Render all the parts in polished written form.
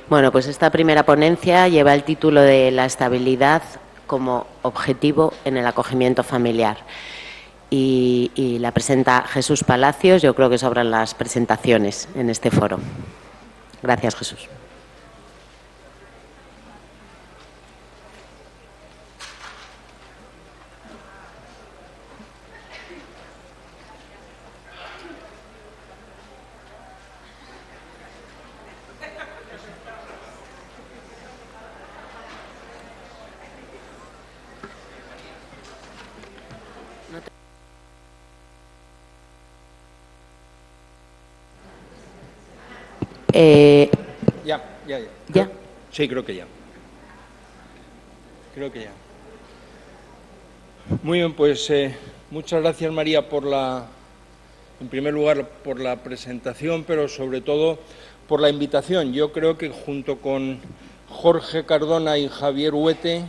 Bueno, pues esta primera ponencia lleva el título de la estabilidad como objetivo en el acogimiento familiar. Y la presenta Jesús Palacios. Yo creo que sobran las presentaciones en este foro. Gracias, Jesús. Ya. ¿Ya? Sí, creo que ya. Muy bien, pues muchas gracias, María, en primer lugar, por la presentación, pero sobre todo por la invitación. Yo creo que junto con Jorge Cardona y Javier Huete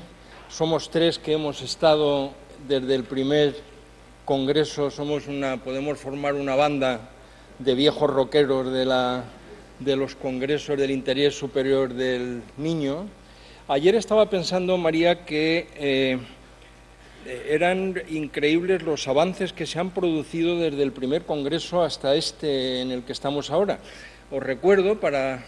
somos tres que hemos estado desde el primer congreso, podemos formar una banda de viejos rockeros de los congresos del interés superior del niño. Ayer estaba pensando, María, que eran increíbles los avances que se han producido desde el primer congreso hasta este en el que estamos ahora. Os recuerdo, para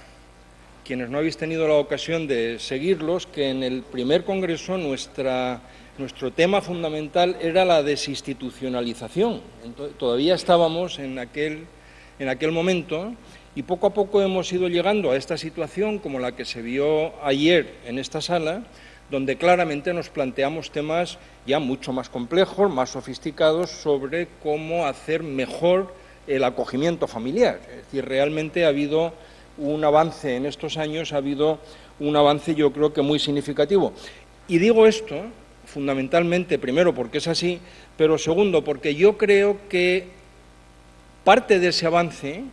quienes no habéis tenido la ocasión de seguirlos, que en el primer congreso nuestro tema fundamental era la desinstitucionalización. Entonces, todavía estábamos en aquel momento, y poco a poco hemos ido llegando a esta situación como la que se vio ayer en esta sala, donde claramente nos planteamos temas ya mucho más complejos, más sofisticados, sobre cómo hacer mejor el acogimiento familiar. Es decir, realmente ha habido un avance en estos años, ha habido un avance, yo creo que muy significativo. Y digo esto fundamentalmente, primero, porque es así, pero segundo, porque yo creo que parte de ese avance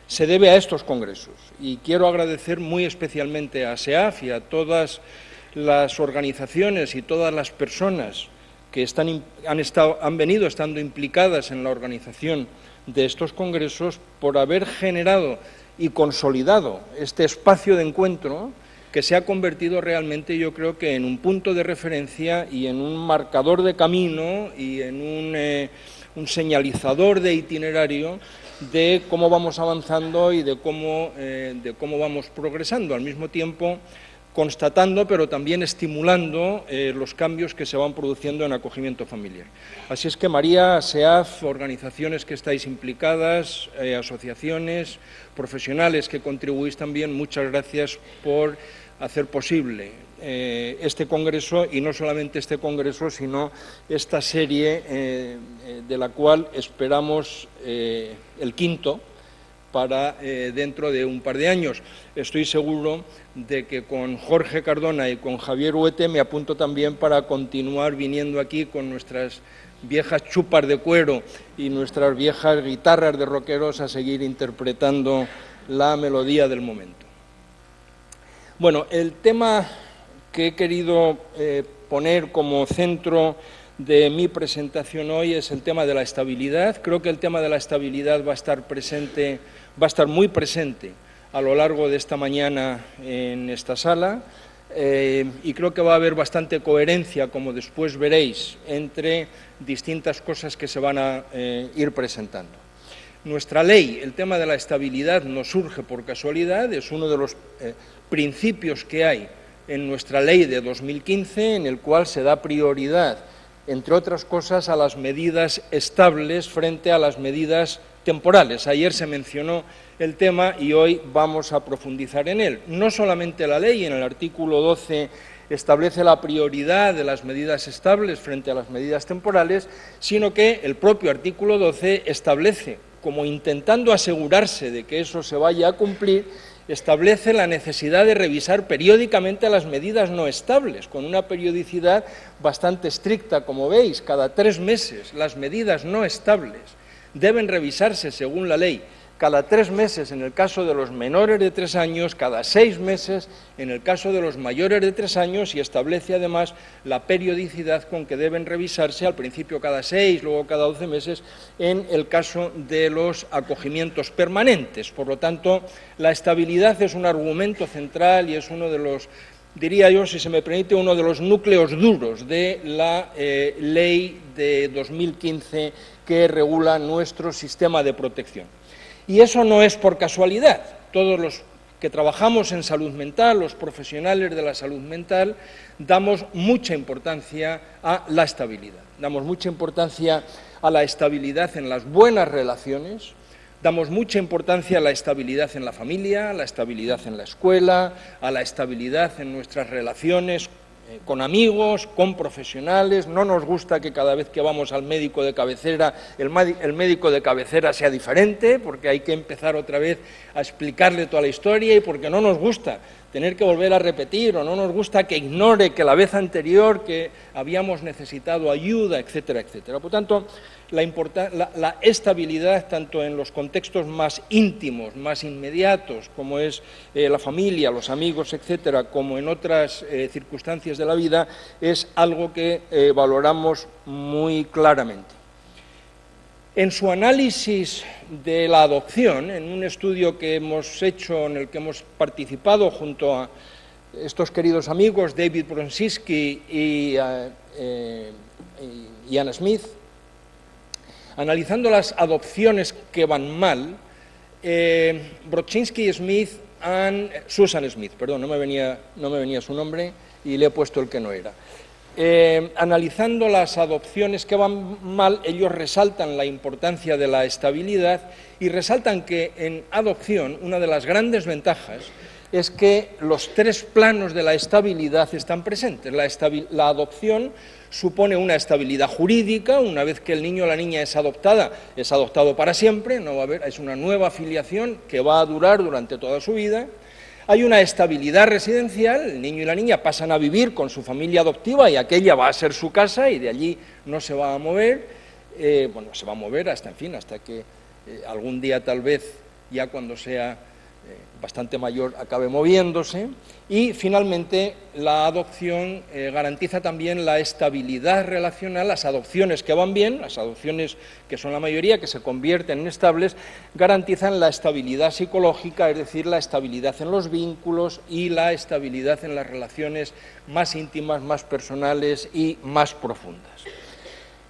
se debe a estos congresos. Y quiero agradecer muy especialmente a SEAF y a todas las organizaciones y todas las personas que han venido estando implicadas en la organización de estos congresos por haber generado y consolidado este espacio de encuentro que se ha convertido realmente, yo creo que en un punto de referencia y en un marcador de camino y en un señalizador de itinerario de cómo vamos avanzando y de cómo vamos progresando, al mismo tiempo constatando, pero también estimulando los cambios que se van produciendo en acogimiento familiar. Así es que, María, SEAF, organizaciones que estáis implicadas, asociaciones, profesionales que contribuís también, muchas gracias por hacer posible este congreso, y no solamente este congreso, sino esta serie de la cual esperamos el quinto para dentro de un par de años. Estoy seguro de que con Jorge Cardona y con Javier Huete me apunto también para continuar viniendo aquí con nuestras viejas chupas de cuero y nuestras viejas guitarras de rockeros a seguir interpretando la melodía del momento. Bueno, el tema que he querido poner como centro de mi presentación hoy es el tema de la estabilidad. Creo que el tema de la estabilidad va a estar muy presente a lo largo de esta mañana en esta sala, y creo que va a haber bastante coherencia, como después veréis, entre distintas cosas que se van a ir presentando. Nuestra ley, el tema de la estabilidad, no surge por casualidad, es uno de los principios que hay en nuestra ley de 2015, en el cual se da prioridad, entre otras cosas, a las medidas estables frente a las medidas temporales. Ayer se mencionó el tema y hoy vamos a profundizar en él. No solamente la ley, en el artículo 12 establece la prioridad de las medidas estables frente a las medidas temporales, sino que el propio artículo 12 establece, como intentando asegurarse de que eso se vaya a cumplir, establece la necesidad de revisar periódicamente las medidas no estables, con una periodicidad bastante estricta, como veis, cada 3 meses las medidas no estables deben revisarse según la ley cada 3 meses en el caso de los menores de 3 años, cada 6 meses en el caso de los mayores de 3 años, y establece además la periodicidad con que deben revisarse, al principio cada 6, luego cada 12 meses, en el caso de los acogimientos permanentes. Por lo tanto, la estabilidad es un argumento central y es uno de los, diría yo, si se me permite, uno de los núcleos duros de la ley de 2015 que regula nuestro sistema de protección. Y eso no es por casualidad. Todos los que trabajamos en salud mental, los profesionales de la salud mental, damos mucha importancia a la estabilidad. Damos mucha importancia a la estabilidad en las buenas relaciones, damos mucha importancia a la estabilidad en la familia, a la estabilidad en la escuela, a la estabilidad en nuestras relaciones con amigos, con profesionales. No nos gusta que cada vez que vamos al médico de cabecera, el médico de cabecera sea diferente, porque hay que empezar otra vez a explicarle toda la historia y porque no nos gusta tener que volver a repetir o no nos gusta que ignore que la vez anterior que habíamos necesitado ayuda, etcétera, etcétera. Por tanto, la estabilidad, tanto en los contextos más íntimos, más inmediatos, como es la familia, los amigos, etcétera, como en otras circunstancias de la vida, es algo que valoramos muy claramente. En su análisis de la adopción, en un estudio que hemos hecho, en el que hemos participado junto a estos queridos amigos, David Brzezinski y Anna Smith, analizando las adopciones que van mal, Brzezinski y Smith Susan Smith, perdón, no me venía su nombre y le he puesto el que no era. Analizando las adopciones que van mal, ellos resaltan la importancia de la estabilidad y resaltan que en adopción una de las grandes ventajas es que los 3 planos de la estabilidad están presentes. La adopción supone una estabilidad jurídica. Una vez que el niño o la niña es adoptado para siempre, no va a haber, es una nueva filiación que va a durar durante toda su vida. Hay una estabilidad residencial, el niño y la niña pasan a vivir con su familia adoptiva y aquella va a ser su casa y de allí no se va a mover, se va a mover hasta que algún día tal vez, ya cuando sea bastante mayor, acabe moviéndose. Y finalmente la adopción garantiza también la estabilidad relacional. Las adopciones que van bien, las adopciones que son la mayoría, que se convierten en estables, garantizan la estabilidad psicológica, es decir, la estabilidad en los vínculos y la estabilidad en las relaciones más íntimas, más personales y más profundas.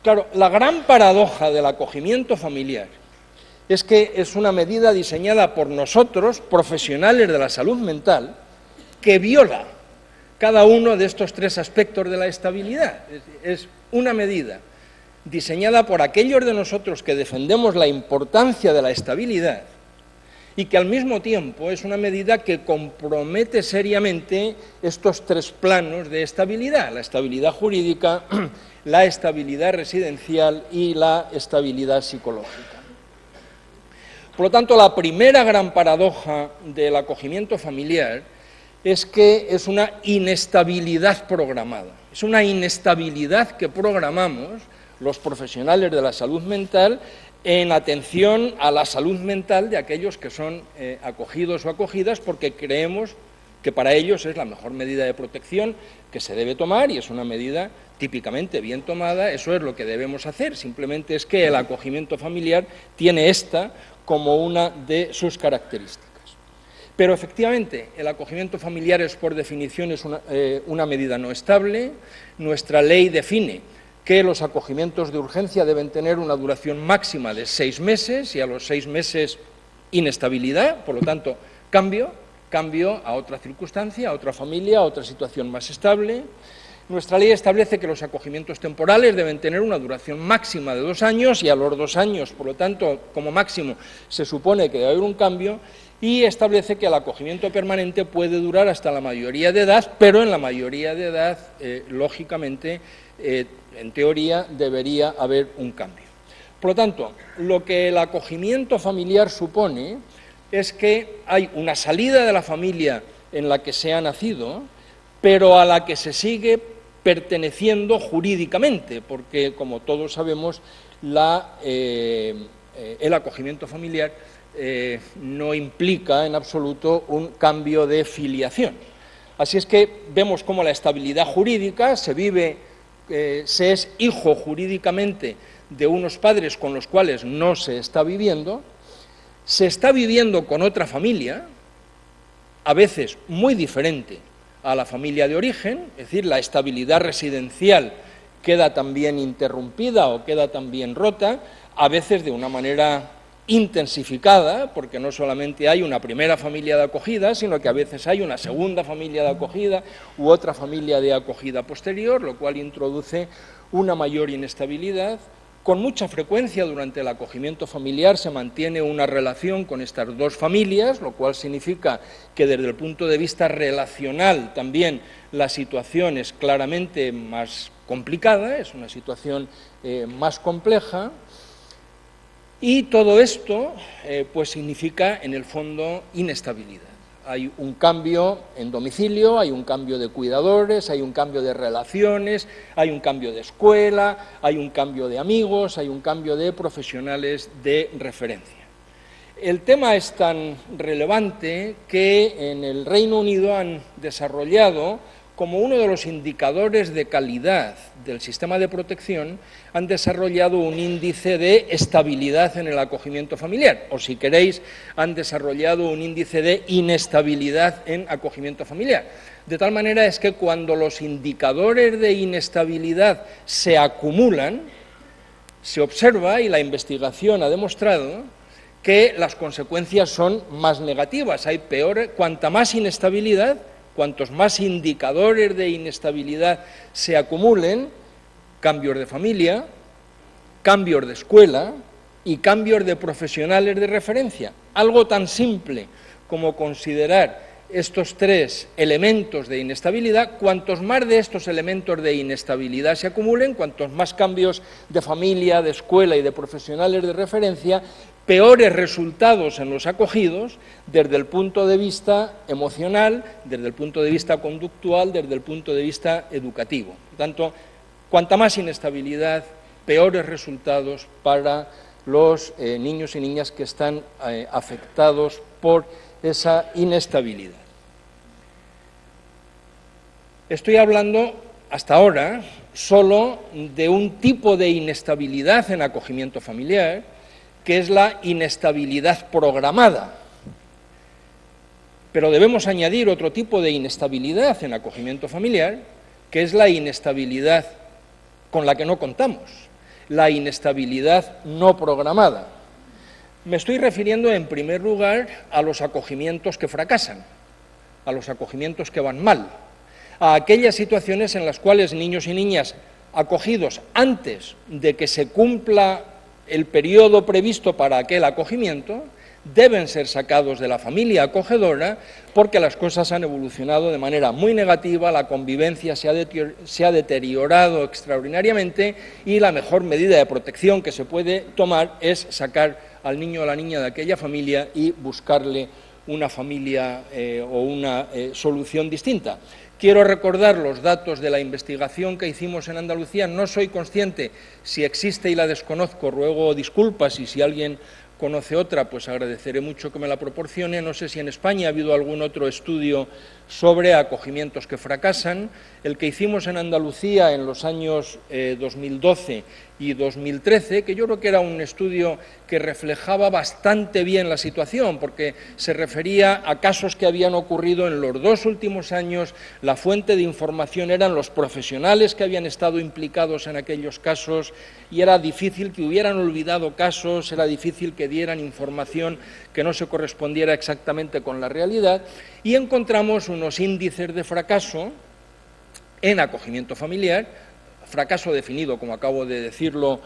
Claro, la gran paradoja del acogimiento familiar es que es una medida diseñada por nosotros, profesionales de la salud mental, que viola cada uno de estos 3 aspectos de la estabilidad. Es una medida diseñada por aquellos de nosotros que defendemos la importancia de la estabilidad y que al mismo tiempo es una medida que compromete seriamente estos 3 planos de estabilidad: la estabilidad jurídica, la estabilidad residencial y la estabilidad psicológica. Por lo tanto, la primera gran paradoja del acogimiento familiar es que es una inestabilidad programada. Es una inestabilidad que programamos los profesionales de la salud mental en atención a la salud mental de aquellos que son acogidos o acogidas, porque creemos que para ellos es la mejor medida de protección que se debe tomar y es una medida típicamente bien tomada. Eso es lo que debemos hacer. Simplemente es que el acogimiento familiar tiene esta como una de sus características. Pero efectivamente, el acogimiento familiar es por definición una medida no estable. Nuestra ley define que los acogimientos de urgencia deben tener una duración máxima de 6 meses y a los 6 meses inestabilidad, por lo tanto, cambio a otra circunstancia, a otra familia, a otra situación más estable. Nuestra ley establece que los acogimientos temporales deben tener una duración máxima de 2 años y a los 2 años, por lo tanto, como máximo, se supone que debe haber un cambio, y establece que el acogimiento permanente puede durar hasta la mayoría de edad, pero en la mayoría de edad, lógicamente, en teoría, debería haber un cambio. Por lo tanto, lo que el acogimiento familiar supone es que hay una salida de la familia en la que se ha nacido, pero a la que se sigue perteneciendo jurídicamente, porque, como todos sabemos, el acogimiento familiar no implica en absoluto un cambio de filiación. Así es que vemos cómo la estabilidad jurídica se es hijo jurídicamente de unos padres con los cuales no se está viviendo con otra familia, a veces muy diferente a la familia de origen, es decir, la estabilidad residencial queda también interrumpida o queda también rota, a veces de una manera intensificada, porque no solamente hay una primera familia de acogida, sino que a veces hay una segunda familia de acogida u otra familia de acogida posterior, lo cual introduce una mayor inestabilidad. Con mucha frecuencia durante el acogimiento familiar se mantiene una relación con estas dos familias, lo cual significa que desde el punto de vista relacional también la situación es claramente más complicada, es una situación más compleja, y todo esto pues significa en el fondo inestabilidad. Hay un cambio en domicilio, hay un cambio de cuidadores, hay un cambio de relaciones, hay un cambio de escuela, hay un cambio de amigos, hay un cambio de profesionales de referencia. El tema es tan relevante que en el Reino Unido han desarrollado, como uno de los indicadores de calidad del sistema de protección, han desarrollado un índice de estabilidad en el acogimiento familiar, o si queréis, han desarrollado un índice de inestabilidad en acogimiento familiar. De tal manera es que cuando los indicadores de inestabilidad se acumulan, se observa, y la investigación ha demostrado, que las consecuencias son más negativas. Hay cuanta más inestabilidad, cuantos más indicadores de inestabilidad se acumulen, cambios de familia, cambios de escuela y cambios de profesionales de referencia. Algo tan simple como considerar estos tres elementos de inestabilidad, cuantos más de estos elementos de inestabilidad se acumulen, cuantos más cambios de familia, de escuela y de profesionales de referencia, peores resultados en los acogidos desde el punto de vista emocional, desde el punto de vista conductual, desde el punto de vista educativo. Por tanto, cuanta más inestabilidad, peores resultados para los niños y niñas que están afectados por esa inestabilidad. Estoy hablando hasta ahora solo de un tipo de inestabilidad en acogimiento familiar, que es la inestabilidad programada. Pero debemos añadir otro tipo de inestabilidad en acogimiento familiar, que es la inestabilidad con la que no contamos, la inestabilidad no programada. Me estoy refiriendo en primer lugar a los acogimientos que fracasan, a los acogimientos que van mal, a aquellas situaciones en las cuales niños y niñas acogidos antes de que se cumpla el periodo previsto para aquel acogimiento deben ser sacados de la familia acogedora porque las cosas han evolucionado de manera muy negativa, la convivencia se ha deteriorado extraordinariamente y la mejor medida de protección que se puede tomar es sacar al niño o la niña de aquella familia y buscarle una familia o una solución distinta. Quiero recordar los datos de la investigación que hicimos en Andalucía. No soy consciente si existe y la desconozco, ruego disculpas, y si alguien conoce otra, pues agradeceré mucho que me la proporcione. No sé si en España ha habido algún otro estudio sobre acogimientos que fracasan. El que hicimos en Andalucía en los años 2012 y 2013, que yo creo que era un estudio que reflejaba bastante bien la situación, porque se refería a casos que habían ocurrido en los 2 últimos años, la fuente de información eran los profesionales que habían estado implicados en aquellos casos, y era difícil que hubieran olvidado casos, era difícil que dieran información que no se correspondiera exactamente con la realidad, y encontramos unos índices de fracaso en acogimiento familiar, fracaso definido, como acabo de hacerlo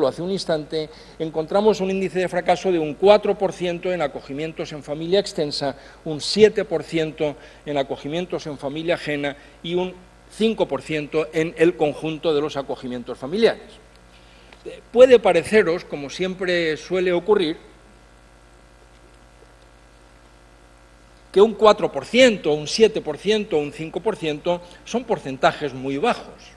hace un instante. Encontramos un índice de fracaso de un 4% en acogimientos en familia extensa, un 7% en acogimientos en familia ajena y un 5% en el conjunto de los acogimientos familiares. Puede pareceros, como siempre suele ocurrir, que un 4%, un 7%, un 5% son porcentajes muy bajos.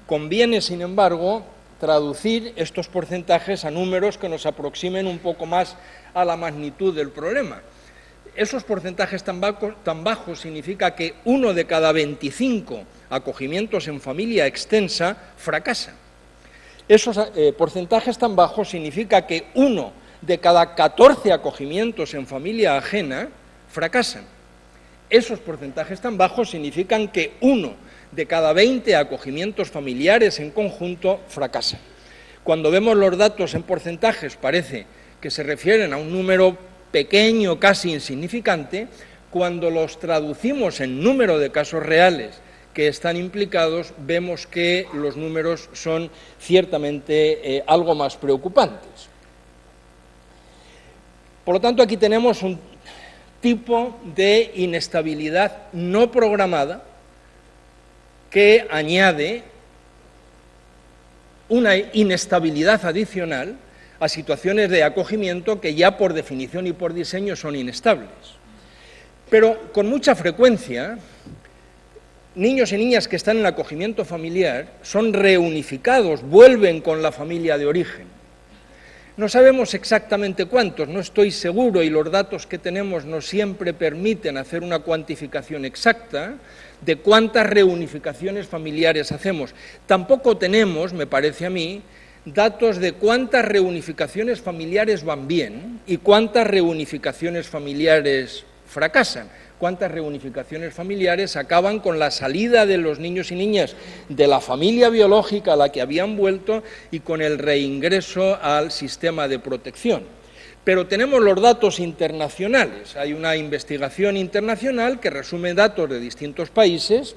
Conviene, sin embargo, traducir estos porcentajes a números que nos aproximen un poco más a la magnitud del problema. Esos porcentajes tan bajos significa que 1 de cada 25 acogimientos en familia extensa fracasa. Esos porcentajes tan bajos significa que 1 de cada 14 acogimientos en familia ajena fracasan. Esos porcentajes tan bajos significan que 1 de cada 20 acogimientos familiares en conjunto fracasan. Cuando vemos los datos en porcentajes parece que se refieren a un número pequeño, casi insignificante. Cuando los traducimos en número de casos reales que están implicados, vemos que los números son ciertamente algo más preocupantes. Por lo tanto, aquí tenemos un tipo de inestabilidad no programada que añade una inestabilidad adicional a situaciones de acogimiento que ya por definición y por diseño son inestables. Pero con mucha frecuencia, niños y niñas que están en acogimiento familiar son reunificados, vuelven con la familia de origen. No sabemos exactamente cuántos, no estoy seguro, y los datos que tenemos no siempre permiten hacer una cuantificación exacta de cuántas reunificaciones familiares hacemos. Tampoco tenemos, me parece a mí, datos de cuántas reunificaciones familiares van bien y cuántas reunificaciones familiares fracasan, cuántas reunificaciones familiares acaban con la salida de los niños y niñas de la familia biológica a la que habían vuelto y con el reingreso al sistema de protección. Pero tenemos los datos internacionales. Hay una investigación internacional que resume datos de distintos países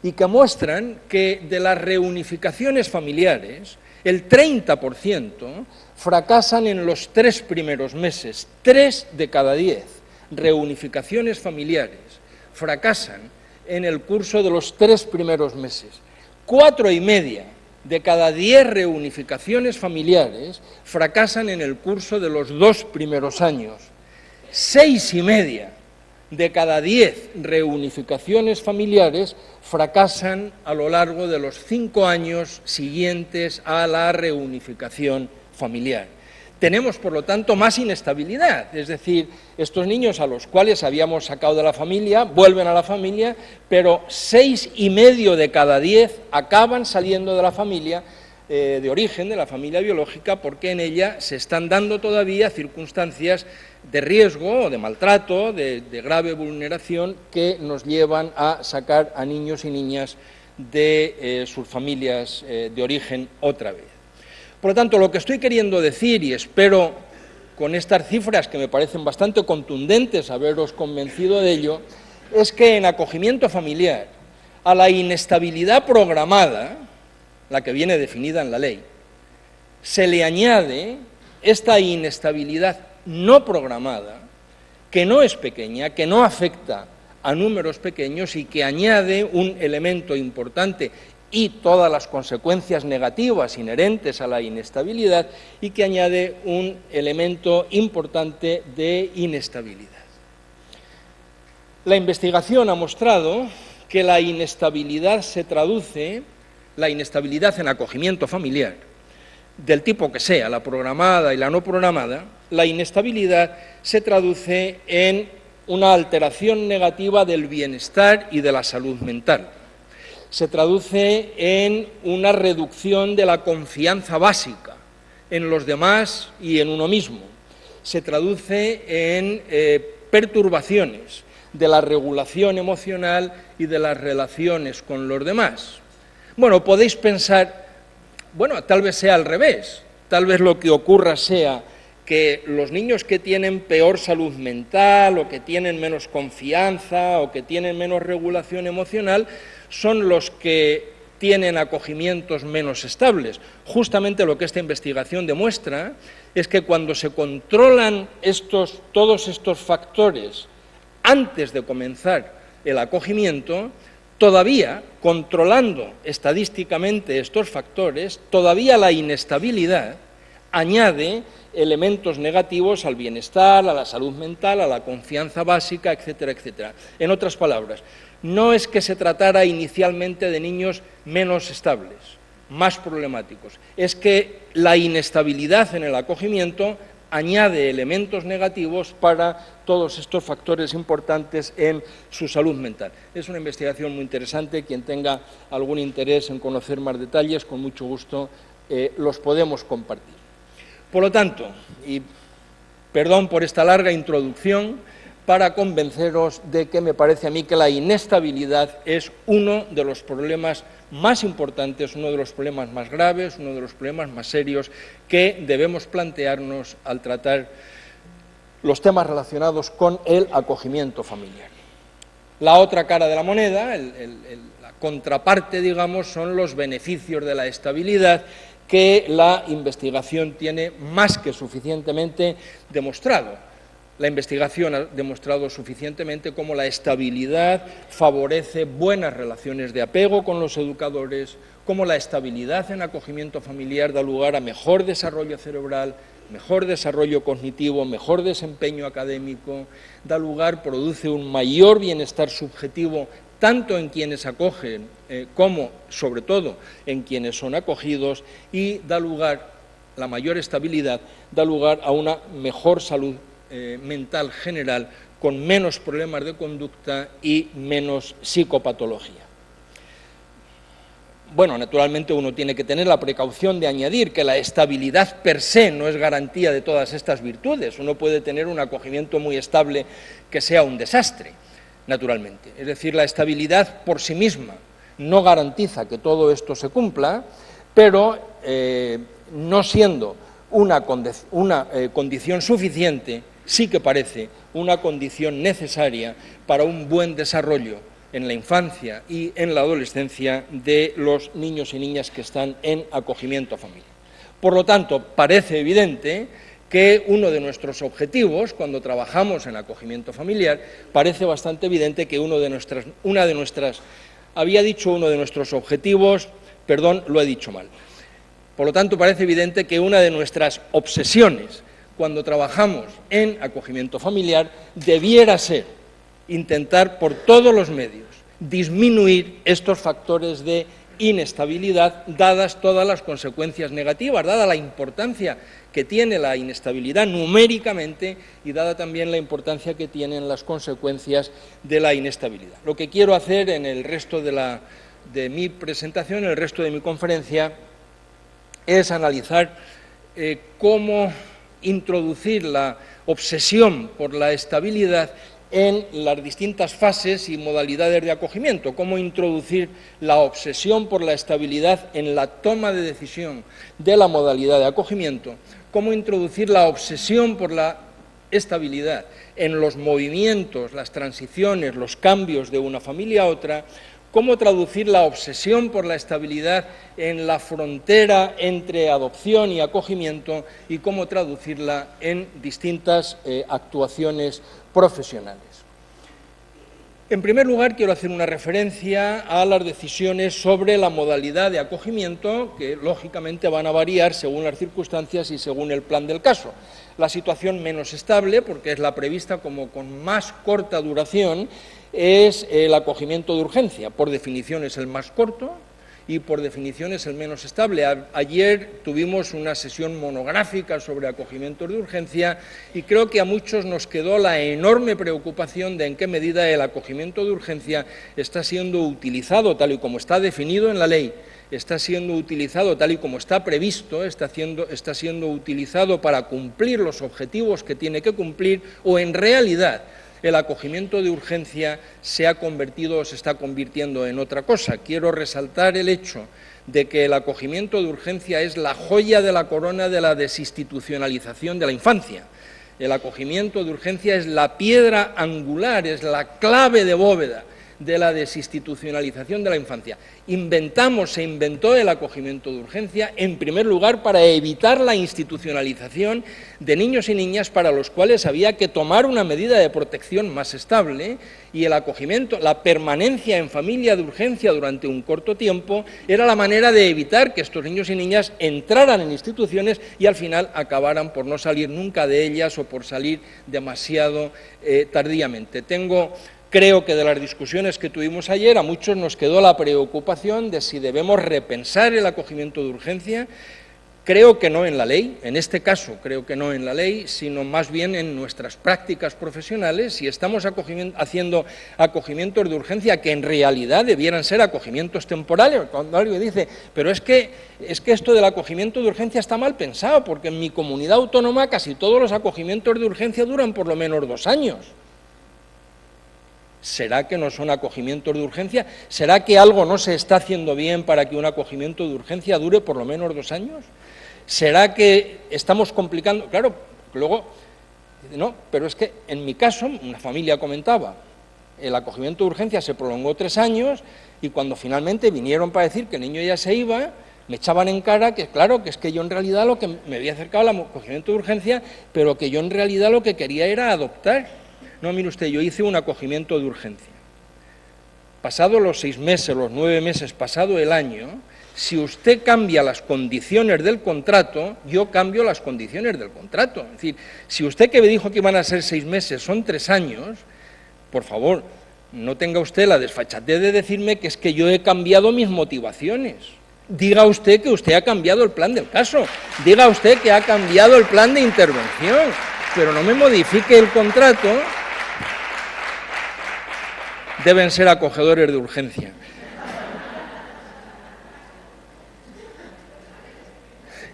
y que muestran que de las reunificaciones familiares, el 30% fracasan en los 3 primeros meses. 3 de cada 10 reunificaciones familiares fracasan en el curso de los 3 primeros meses. 4,5 de cada 10 reunificaciones familiares fracasan en el curso de los 2 primeros años. 6,5 de cada 10 reunificaciones familiares fracasan a lo largo de los 5 años siguientes a la reunificación familiar. Tenemos, por lo tanto, más inestabilidad, es decir, estos niños a los cuales habíamos sacado de la familia vuelven a la familia, pero 6,5 de cada 10 acaban saliendo de la familia de origen, de la familia biológica, porque en ella se están dando todavía circunstancias de riesgo o de maltrato, de grave vulneración, que nos llevan a sacar a niños y niñas de sus familias de origen otra vez. Por lo tanto, lo que estoy queriendo decir, y espero con estas cifras que me parecen bastante contundentes haberos convencido de ello, es que en acogimiento familiar, a la inestabilidad programada, la que viene definida en la ley, se le añade esta inestabilidad no programada, que no es pequeña, que no afecta a números pequeños y que añade un elemento importante y todas las consecuencias negativas inherentes a la inestabilidad, y que añade un elemento importante de inestabilidad. La investigación ha mostrado que la inestabilidad se traduce, la inestabilidad en acogimiento familiar, del tipo que sea, la programada y la no programada, la inestabilidad se traduce en una alteración negativa del bienestar y de la salud mental. Se traduce en una reducción de la confianza básica en los demás y en uno mismo. Se traduce en perturbaciones de la regulación emocional y de las relaciones con los demás. Bueno, podéis pensar, bueno, tal vez sea al revés, tal vez lo que ocurra sea que los niños que tienen peor salud mental o que tienen menos confianza o que tienen menos regulación emocional son los que tienen acogimientos menos estables. Justamente lo que esta investigación demuestra es que cuando se controlan todos estos factores antes de comenzar el acogimiento, todavía, controlando estadísticamente estos factores, todavía la inestabilidad añade elementos negativos al bienestar, a la salud mental, a la confianza básica, etcétera, etcétera. En otras palabras, no es que se tratara inicialmente de niños menos estables, más problemáticos. Es que la inestabilidad en el acogimiento añade elementos negativos para todos estos factores importantes en su salud mental. Es una investigación muy interesante. Quien tenga algún interés en conocer más detalles, con mucho gusto los podemos compartir. Por lo tanto, y perdón por esta larga introducción, para convenceros de que me parece a mí que la inestabilidad es uno de los problemas más importantes, uno de los problemas más graves, uno de los problemas más serios que debemos plantearnos al tratar los temas relacionados con el acogimiento familiar. La otra cara de la moneda, la contraparte, digamos, son los beneficios de la estabilidad que la investigación tiene más que suficientemente demostrado. La investigación ha demostrado suficientemente cómo la estabilidad favorece buenas relaciones de apego con los educadores, cómo la estabilidad en acogimiento familiar da lugar a mejor desarrollo cerebral, mejor desarrollo cognitivo, mejor desempeño académico, produce un mayor bienestar subjetivo tanto en quienes acogen como, sobre todo, en quienes son acogidos, y la mayor estabilidad da lugar a una mejor salud mental general, con menos problemas de conducta y menos psicopatología. Bueno, naturalmente uno tiene que tener la precaución de añadir que la estabilidad per se no es garantía de todas estas virtudes. Uno puede tener un acogimiento muy estable que sea un desastre, naturalmente. Es decir, la estabilidad por sí misma no garantiza que todo esto se cumpla, pero no siendo una condición suficiente, sí que parece una condición necesaria para un buen desarrollo en la infancia y en la adolescencia de los niños y niñas que están en acogimiento familiar. Por lo tanto, parece evidente que uno de nuestros objetivos, cuando trabajamos en acogimiento familiar, parece bastante evidente que uno de nuestros objetivos, perdón, lo he dicho mal. Por lo tanto, parece evidente que una de nuestras obsesiones cuando trabajamos en acogimiento familiar debiera ser intentar por todos los medios disminuir estos factores de inestabilidad, dadas todas las consecuencias negativas, dada la importancia que tiene la inestabilidad numéricamente y dada también la importancia que tienen las consecuencias de la inestabilidad. Lo que quiero hacer en el resto de mi presentación, en el resto de mi conferencia, es analizar cómo introducir la obsesión por la estabilidad en las distintas fases y modalidades de acogimiento, cómo introducir la obsesión por la estabilidad en la toma de decisión de la modalidad de acogimiento, cómo introducir la obsesión por la estabilidad en los movimientos, las transiciones, los cambios de una familia a otra, cómo traducir la obsesión por la estabilidad en la frontera entre adopción y acogimiento y cómo traducirla en distintas actuaciones profesionales. En primer lugar, quiero hacer una referencia a las decisiones sobre la modalidad de acogimiento, que lógicamente van a variar según las circunstancias y según el plan del caso. La situación menos estable, porque es la prevista como con más corta duración, es el acogimiento de urgencia. Por definición es el más corto y por definición es el menos estable. Ayer tuvimos una sesión monográfica sobre acogimientos de urgencia y creo que a muchos nos quedó la enorme preocupación de en qué medida el acogimiento de urgencia está siendo utilizado tal y como está definido en la ley, está siendo utilizado tal y como está previsto, está siendo utilizado para cumplir los objetivos que tiene que cumplir, o en realidad el acogimiento de urgencia se ha convertido o se está convirtiendo en otra cosa. Quiero resaltar el hecho de que el acogimiento de urgencia es la joya de la corona de la desinstitucionalización de la infancia. El acogimiento de urgencia es la piedra angular, es la clave de bóveda de la desinstitucionalización de la infancia. Se inventó el acogimiento de urgencia, en primer lugar, para evitar la institucionalización de niños y niñas para los cuales había que tomar una medida de protección más estable, y el acogimiento, la permanencia en familia de urgencia durante un corto tiempo, era la manera de evitar que estos niños y niñas entraran en instituciones y al final acabaran por no salir nunca de ellas o por salir demasiado tardíamente. Tengo Creo que de las discusiones que tuvimos ayer a muchos nos quedó la preocupación de si debemos repensar el acogimiento de urgencia. Creo que no en la ley, en este caso creo que no en la ley, sino más bien en nuestras prácticas profesionales, si estamos haciendo acogimientos de urgencia que en realidad debieran ser acogimientos temporales. Cuando alguien dice, pero es que esto del acogimiento de urgencia está mal pensado, porque en mi comunidad autónoma casi todos los acogimientos de urgencia duran por lo menos 2 años. ¿Será que no son acogimientos de urgencia? ¿Será que algo no se está haciendo bien para que un acogimiento de urgencia dure por lo menos 2 años? ¿Será que estamos complicando? Claro, luego, no, pero es que en mi caso, una familia comentaba, el acogimiento de urgencia se prolongó 3 años y cuando finalmente vinieron para decir que el niño ya se iba, me echaban en cara que, claro, que es que yo en realidad lo que me había acercado al acogimiento de urgencia, pero que yo en realidad lo que quería era adoptar. No, mire usted, yo hice un acogimiento de urgencia. Pasado los 6 meses, los 9 meses, pasado el año, si usted cambia las condiciones del contrato, yo cambio las condiciones del contrato. Es decir, si usted que me dijo que iban a ser 6 meses son 3 años, por favor, no tenga usted la desfachatez de decirme que es que yo he cambiado mis motivaciones. Diga usted que usted ha cambiado el plan del caso, diga usted que ha cambiado el plan de intervención, pero no me modifique el contrato. Deben ser acogedores de urgencia.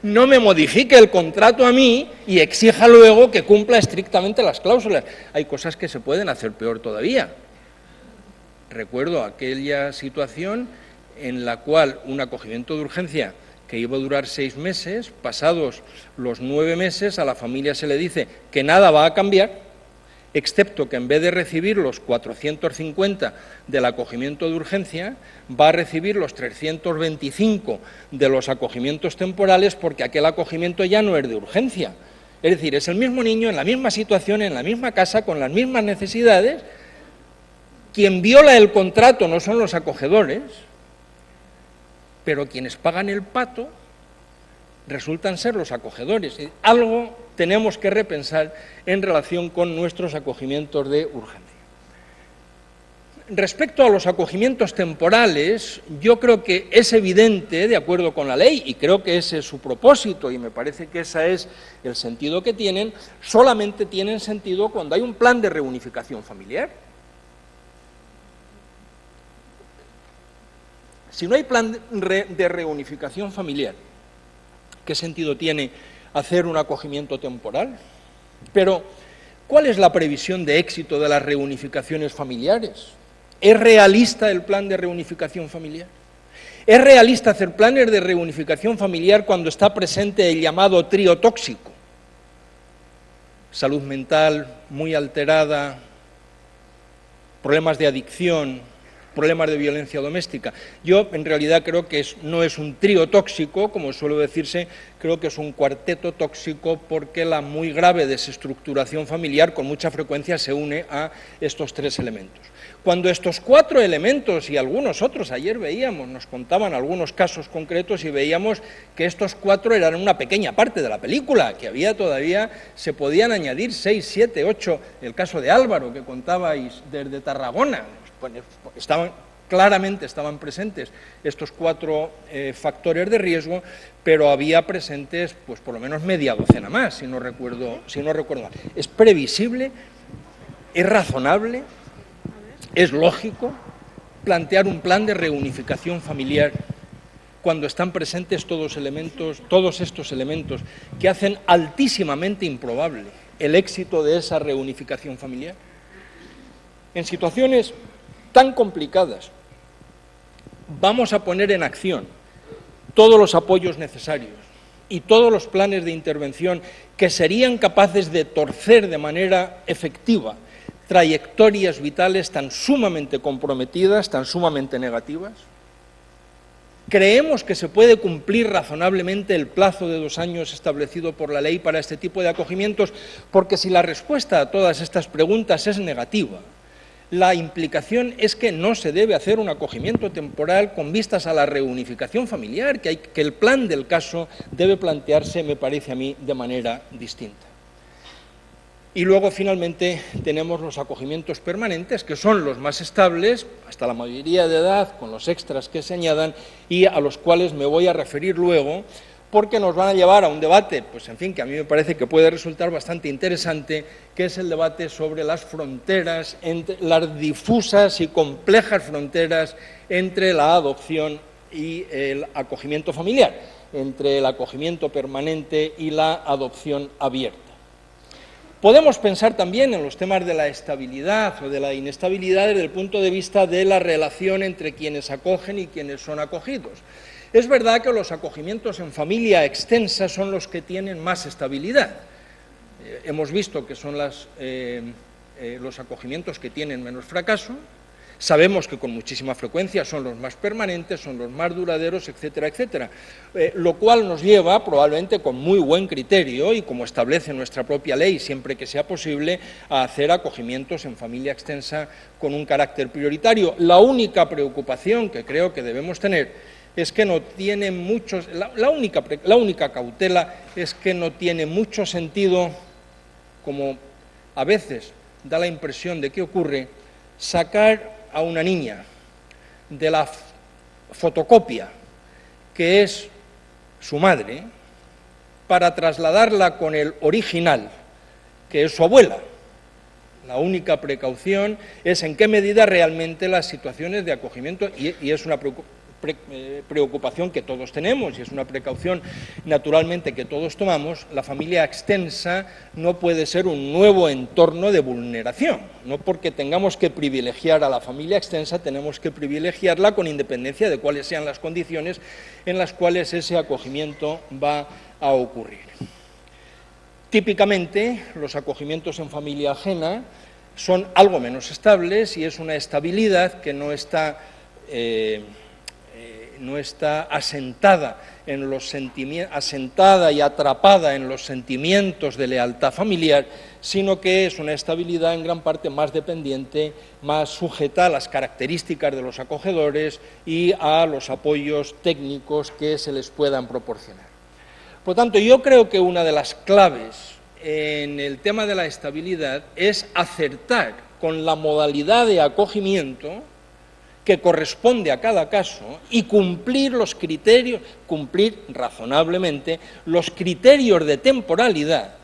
No me modifique el contrato a mí y exija luego que cumpla estrictamente las cláusulas. Hay cosas que se pueden hacer peor todavía. Recuerdo aquella situación en la cual un acogimiento de urgencia que iba a durar 6 meses, pasados los 9 meses, a la familia se le dice que nada va a cambiar, excepto que en vez de recibir los 450 del acogimiento de urgencia, va a recibir los 325 de los acogimientos temporales, porque aquel acogimiento ya no es de urgencia. Es decir, es el mismo niño en la misma situación, en la misma casa, con las mismas necesidades. Quien viola el contrato no son los acogedores, pero quienes pagan el pato resultan ser los acogedores. Algo tenemos que repensar en relación con nuestros acogimientos de urgencia. Respecto a los acogimientos temporales, yo creo que es evidente, de acuerdo con la ley, y creo que ese es su propósito, y me parece que ese es el sentido que tienen, solamente tienen sentido cuando hay un plan de reunificación familiar. Si no hay plan de reunificación familiar, ¿qué sentido tiene hacer un acogimiento temporal? Pero, ¿cuál es la previsión de éxito de las reunificaciones familiares? ¿Es realista el plan de reunificación familiar? ¿Es realista hacer planes de reunificación familiar cuando está presente el llamado trío tóxico? Salud mental muy alterada, problemas de adicción, problemas de violencia doméstica. Yo, en realidad, creo que no es un trío tóxico, como suele decirse, creo que es un cuarteto tóxico, porque la muy grave desestructuración familiar con mucha frecuencia se une a estos 3 elementos. Cuando estos 4 elementos y algunos otros, ayer veíamos, nos contaban algunos casos concretos y veíamos que estos 4 eran una pequeña parte de la película, que había todavía, se podían añadir 6, 7, 8, el caso de Álvaro, que contabais desde Tarragona. Claramente estaban presentes estos 4 factores de riesgo, pero había presentes, pues por lo menos media docena más, si no recuerdo mal. Es previsible, es razonable, es lógico plantear un plan de reunificación familiar cuando están presentes todos estos elementos que hacen altísimamente improbable el éxito de esa reunificación familiar. En situaciones tan complicadas, vamos a poner en acción todos los apoyos necesarios y todos los planes de intervención que serían capaces de torcer de manera efectiva trayectorias vitales tan sumamente comprometidas, tan sumamente negativas. ¿Creemos que se puede cumplir razonablemente el plazo de 2 años establecido por la ley para este tipo de acogimientos? Porque si la respuesta a todas estas preguntas es negativa, la implicación es que no se debe hacer un acogimiento temporal con vistas a la reunificación familiar, que el plan del caso debe plantearse, me parece a mí, de manera distinta. Y luego, finalmente, tenemos los acogimientos permanentes, que son los más estables, hasta la mayoría de edad, con los extras que se añadan, y a los cuales me voy a referir luego, porque nos van a llevar a un debate, pues en fin, que a mí me parece que puede resultar bastante interesante, que es el debate sobre las fronteras, entre las difusas y complejas fronteras entre la adopción y el acogimiento familiar, entre el acogimiento permanente y la adopción abierta. Podemos pensar también en los temas de la estabilidad o de la inestabilidad desde el punto de vista de la relación entre quienes acogen y quienes son acogidos. Es verdad que los acogimientos en familia extensa son los que tienen más estabilidad. Hemos visto que son los acogimientos que tienen menos fracaso. Sabemos que con muchísima frecuencia son los más permanentes, son los más duraderos, etcétera, etcétera. Lo cual nos lleva, probablemente con muy buen criterio, y como establece nuestra propia ley, siempre que sea posible, a hacer acogimientos en familia extensa con un carácter prioritario. La única preocupación que creo que debemos tener es que no tiene muchos... La única cautela es que no tiene mucho sentido, como a veces da la impresión de que ocurre, sacar a una niña de la fotocopia que es su madre para trasladarla con el original, que es su abuela. La única precaución es en qué medida realmente las situaciones de acogimiento, y es una preocupación que todos tenemos y es una precaución naturalmente que todos tomamos, la familia extensa no puede ser un nuevo entorno de vulneración. No porque tengamos que privilegiar a la familia extensa, tenemos que privilegiarla con independencia de cuáles sean las condiciones en las cuales ese acogimiento va a ocurrir. Típicamente, los acogimientos en familia ajena son algo menos estables y es una estabilidad que no está asentada y atrapada en los sentimientos de lealtad familiar, sino que es una estabilidad en gran parte más dependiente, más sujeta a las características de los acogedores y a los apoyos técnicos que se les puedan proporcionar. Por tanto, yo creo que una de las claves en el tema de la estabilidad es acertar con la modalidad de acogimiento que corresponde a cada caso y cumplir razonablemente los criterios de temporalidad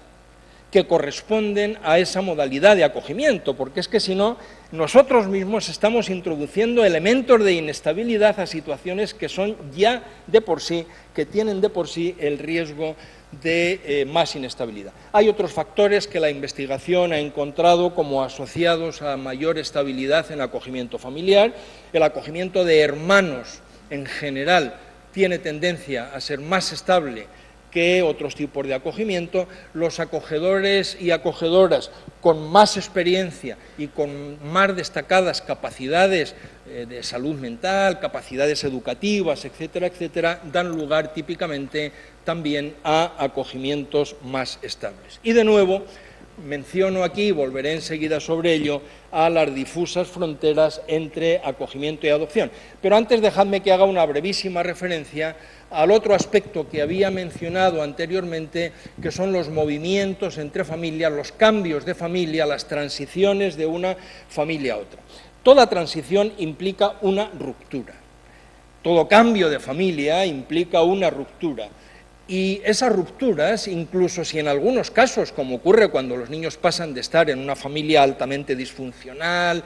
que corresponden a esa modalidad de acogimiento, porque es que si no, nosotros mismos estamos introduciendo elementos de inestabilidad a situaciones que son ya de por sí, que tienen de por sí el riesgo de más inestabilidad. Hay otros factores que la investigación ha encontrado como asociados a mayor estabilidad en acogimiento familiar. El acogimiento de hermanos en general tiene tendencia a ser más estable que otros tipos de acogimiento. Los acogedores y acogedoras con más experiencia y con más destacadas capacidades de salud mental, capacidades educativas, etcétera, etcétera, dan lugar típicamente también a acogimientos más estables. Y de nuevo, menciono aquí, y volveré enseguida sobre ello, a las difusas fronteras entre acogimiento y adopción. Pero antes dejadme que haga una brevísima referencia al otro aspecto que había mencionado anteriormente, que son los movimientos entre familias, los cambios de familia, las transiciones de una familia a otra. Toda transición implica una ruptura. Todo cambio de familia implica una ruptura. Y esas rupturas, incluso si en algunos casos, como ocurre cuando los niños pasan de estar en una familia altamente disfuncional,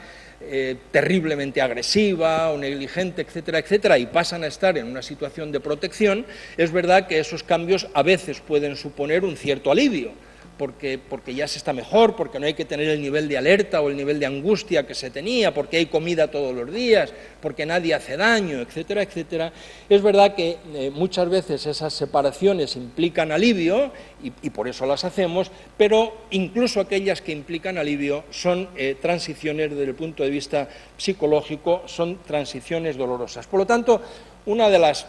terriblemente agresiva o negligente, etcétera, etcétera, y pasan a estar en una situación de protección, es verdad que esos cambios a veces pueden suponer un cierto alivio, porque ya se está mejor, porque no hay que tener el nivel de alerta o el nivel de angustia que se tenía, porque hay comida todos los días, porque nadie hace daño, etcétera, etcétera. Es verdad que muchas veces esas separaciones implican alivio y por eso las hacemos, pero incluso aquellas que implican alivio son transiciones desde el punto de vista psicológico, son transiciones dolorosas. Por lo tanto, una de las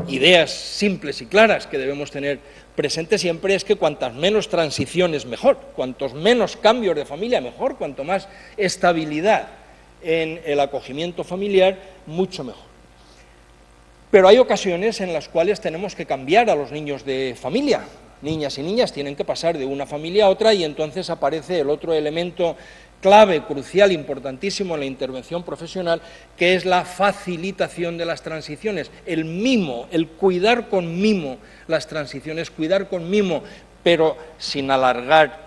ideas simples y claras que debemos tener presente siempre es que cuantas menos transiciones mejor, cuantos menos cambios de familia mejor, cuanto más estabilidad en el acogimiento familiar, mucho mejor. Pero hay ocasiones en las cuales tenemos que cambiar a los niños de familia. niñas y niñas tienen que pasar de una familia a otra y entonces aparece el otro elemento clave, crucial, importantísimo en la intervención profesional, que es la facilitación de las transiciones, el mimo, el cuidar con mimo las transiciones, cuidar con mimo, pero sin alargar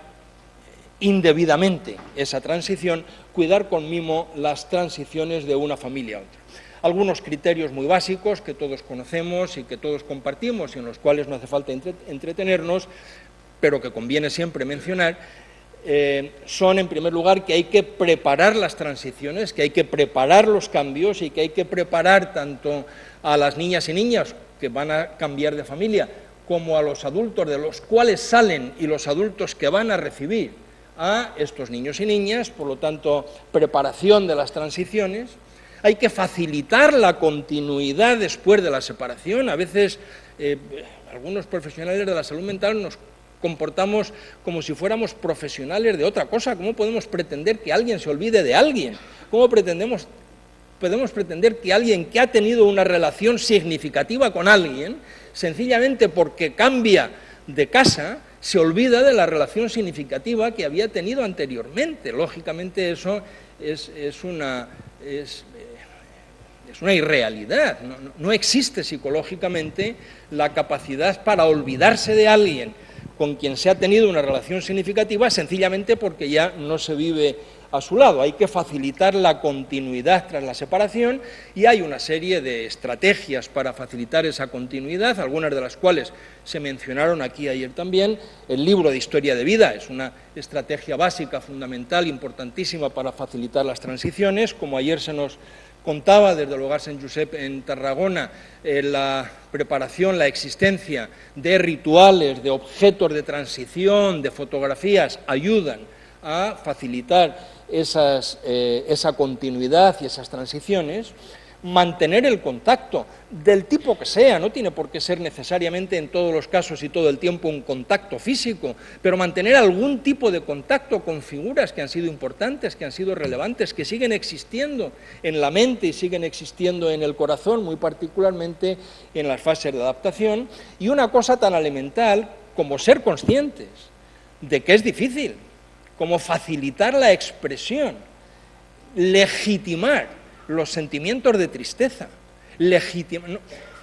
indebidamente esa transición, cuidar con mimo las transiciones de una familia a otra. Algunos criterios muy básicos que todos conocemos y que todos compartimos y en los cuales no hace falta entretenernos, pero que conviene siempre mencionar, son, en primer lugar, que hay que preparar las transiciones, que hay que preparar los cambios y que hay que preparar tanto a las niñas y niños que van a cambiar de familia, como a los adultos de los cuales salen y los adultos que van a recibir a estos niños y niñas, por lo tanto, preparación de las transiciones. Hay que facilitar la continuidad después de la separación. A veces, algunos profesionales de la salud mental nos comportamos como si fuéramos profesionales de otra cosa. ¿Cómo podemos pretender que alguien se olvide de alguien? ¿Cómo podemos pretender que alguien que ha tenido una relación significativa con alguien, sencillamente porque cambia de casa, se olvida de la relación significativa que había tenido anteriormente? Lógicamente eso es una irrealidad. No existe psicológicamente la capacidad para olvidarse de alguien con quien se ha tenido una relación significativa sencillamente porque ya no se vive a su lado. Hay que facilitar la continuidad tras la separación y hay una serie de estrategias para facilitar esa continuidad, algunas de las cuales se mencionaron aquí ayer también. El libro de historia de vida es una estrategia básica, fundamental, importantísima para facilitar las transiciones. Como ayer se nos contaba desde el Hogar Sant Josep en Tarragona, la preparación, la existencia de rituales, de objetos de transición, de fotografías, ayudan a facilitar esa continuidad y esas transiciones. Mantener el contacto, del tipo que sea, no tiene por qué ser necesariamente en todos los casos y todo el tiempo un contacto físico, pero mantener algún tipo de contacto con figuras que han sido importantes, que han sido relevantes, que siguen existiendo en la mente y siguen existiendo en el corazón, muy particularmente en las fases de adaptación. Y una cosa tan elemental como ser conscientes de que es difícil, como facilitar la expresión, legitimar los sentimientos de tristeza,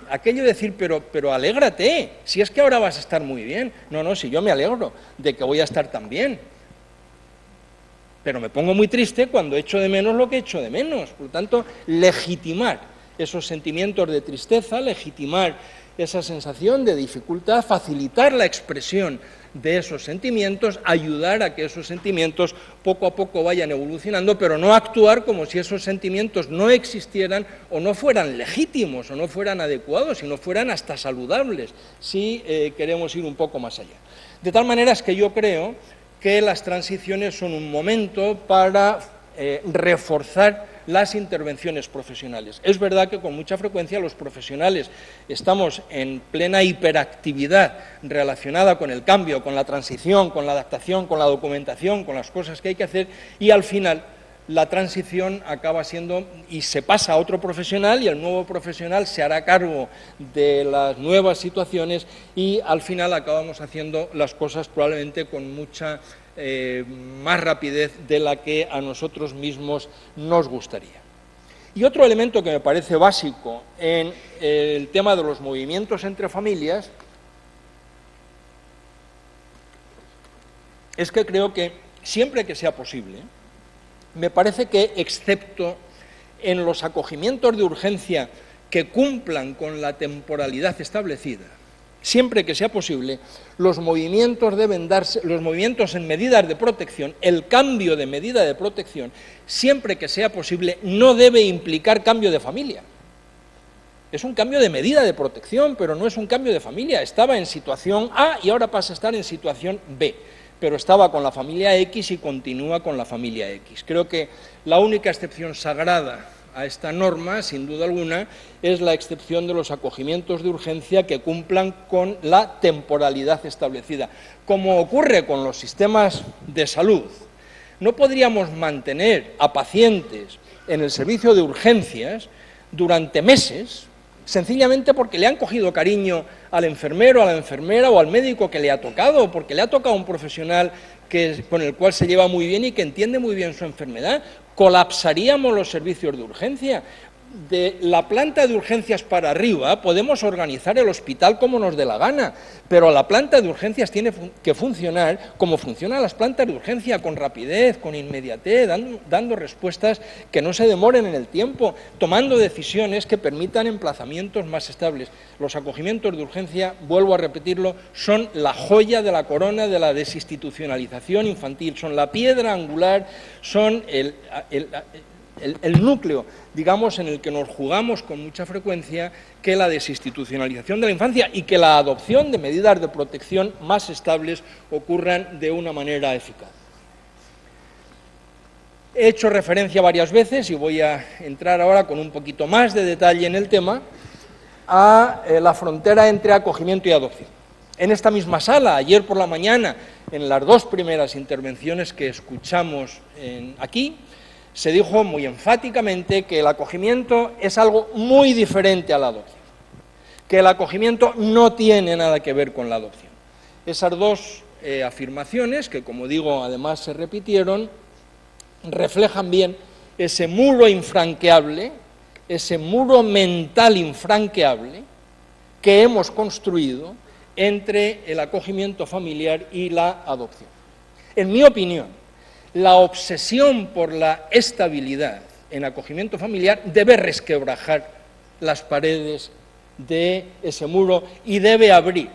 aquello de decir, pero alégrate, si es que ahora vas a estar muy bien. No, si yo me alegro de que voy a estar tan bien, pero me pongo muy triste cuando echo de menos lo que echo de menos. Por lo tanto, legitimar esos sentimientos de tristeza, legitimar esa sensación de dificultad, facilitar la expresión de esos sentimientos, ayudar a que esos sentimientos poco a poco vayan evolucionando, pero no actuar como si esos sentimientos no existieran o no fueran legítimos o no fueran adecuados, sino fueran hasta saludables, si queremos ir un poco más allá. De tal manera es que yo creo que las transiciones son un momento para reforzar las intervenciones profesionales. Es verdad que con mucha frecuencia los profesionales estamos en plena hiperactividad relacionada con el cambio, con la transición, con la adaptación, con la documentación, con las cosas que hay que hacer, y al final la transición acaba siendo y se pasa a otro profesional y el nuevo profesional se hará cargo de las nuevas situaciones y al final acabamos haciendo las cosas probablemente con mucha más rapidez de la que a nosotros mismos nos gustaría. Y otro elemento que me parece básico en el tema de los movimientos entre familias es que creo que siempre que sea posible, me parece que excepto en los acogimientos de urgencia que cumplan con la temporalidad establecida, siempre que sea posible, los movimientos deben darse, los movimientos en medidas de protección, el cambio de medida de protección, siempre que sea posible, no debe implicar cambio de familia. Es un cambio de medida de protección, pero no es un cambio de familia. Estaba en situación A y ahora pasa a estar en situación B, pero estaba con la familia X y continúa con la familia X. Creo que la única excepción sagrada a esta norma, sin duda alguna, es la excepción de los acogimientos de urgencia que cumplan con la temporalidad establecida. Como ocurre con los sistemas de salud, no podríamos mantener a pacientes en el servicio de urgencias durante meses, sencillamente porque le han cogido cariño al enfermero, a la enfermera o al médico que le ha tocado, o porque le ha tocado un profesional con el cual se lleva muy bien y que entiende muy bien su enfermedad. Colapsaríamos los servicios de urgencia. De la planta de urgencias para arriba podemos organizar el hospital como nos dé la gana, pero la planta de urgencias tiene que funcionar como funcionan las plantas de urgencia, con rapidez, con inmediatez, dando respuestas que no se demoren en el tiempo, tomando decisiones que permitan emplazamientos más estables. Los acogimientos de urgencia, vuelvo a repetirlo, son la joya de la corona de la desinstitucionalización infantil, son la piedra angular, son el núcleo, digamos, en el que nos jugamos con mucha frecuencia que la desinstitucionalización de la infancia y que la adopción de medidas de protección más estables ocurran de una manera eficaz. He hecho referencia varias veces, y voy a entrar ahora con un poquito más de detalle en el tema, a la frontera entre acogimiento y adopción. En esta misma sala, ayer por la mañana, en las dos primeras intervenciones que escuchamos aquí, se dijo muy enfáticamente que el acogimiento es algo muy diferente a la adopción, que el acogimiento no tiene nada que ver con la adopción. Esas dos afirmaciones, que como digo además se repitieron, reflejan bien ese muro infranqueable, ese muro mental infranqueable que hemos construido entre el acogimiento familiar y la adopción. En mi opinión, la obsesión por la estabilidad en acogimiento familiar debe resquebrajar las paredes de ese muro y debe abrir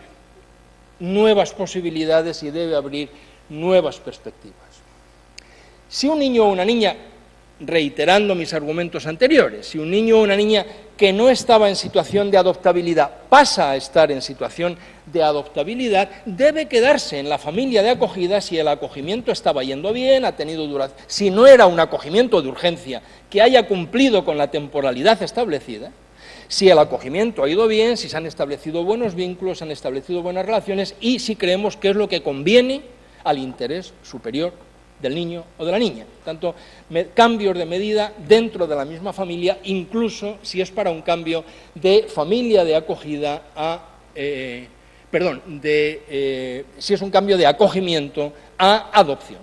nuevas posibilidades y debe abrir nuevas perspectivas. Si un niño o una niña, reiterando mis argumentos anteriores, si un niño o una niña que no estaba en situación de adoptabilidad pasa a estar en situación de adoptabilidad, debe quedarse en la familia de acogida si el acogimiento estaba yendo bien, ha tenido duración, si no era un acogimiento de urgencia que haya cumplido con la temporalidad establecida, si el acogimiento ha ido bien, si se han establecido buenos vínculos, se han establecido buenas relaciones y si creemos que es lo que conviene al interés superior del niño o de la niña. Tanto cambios de medida dentro de la misma familia, incluso si es para un cambio de familia de acogida a... si es un cambio de acogimiento a adopción,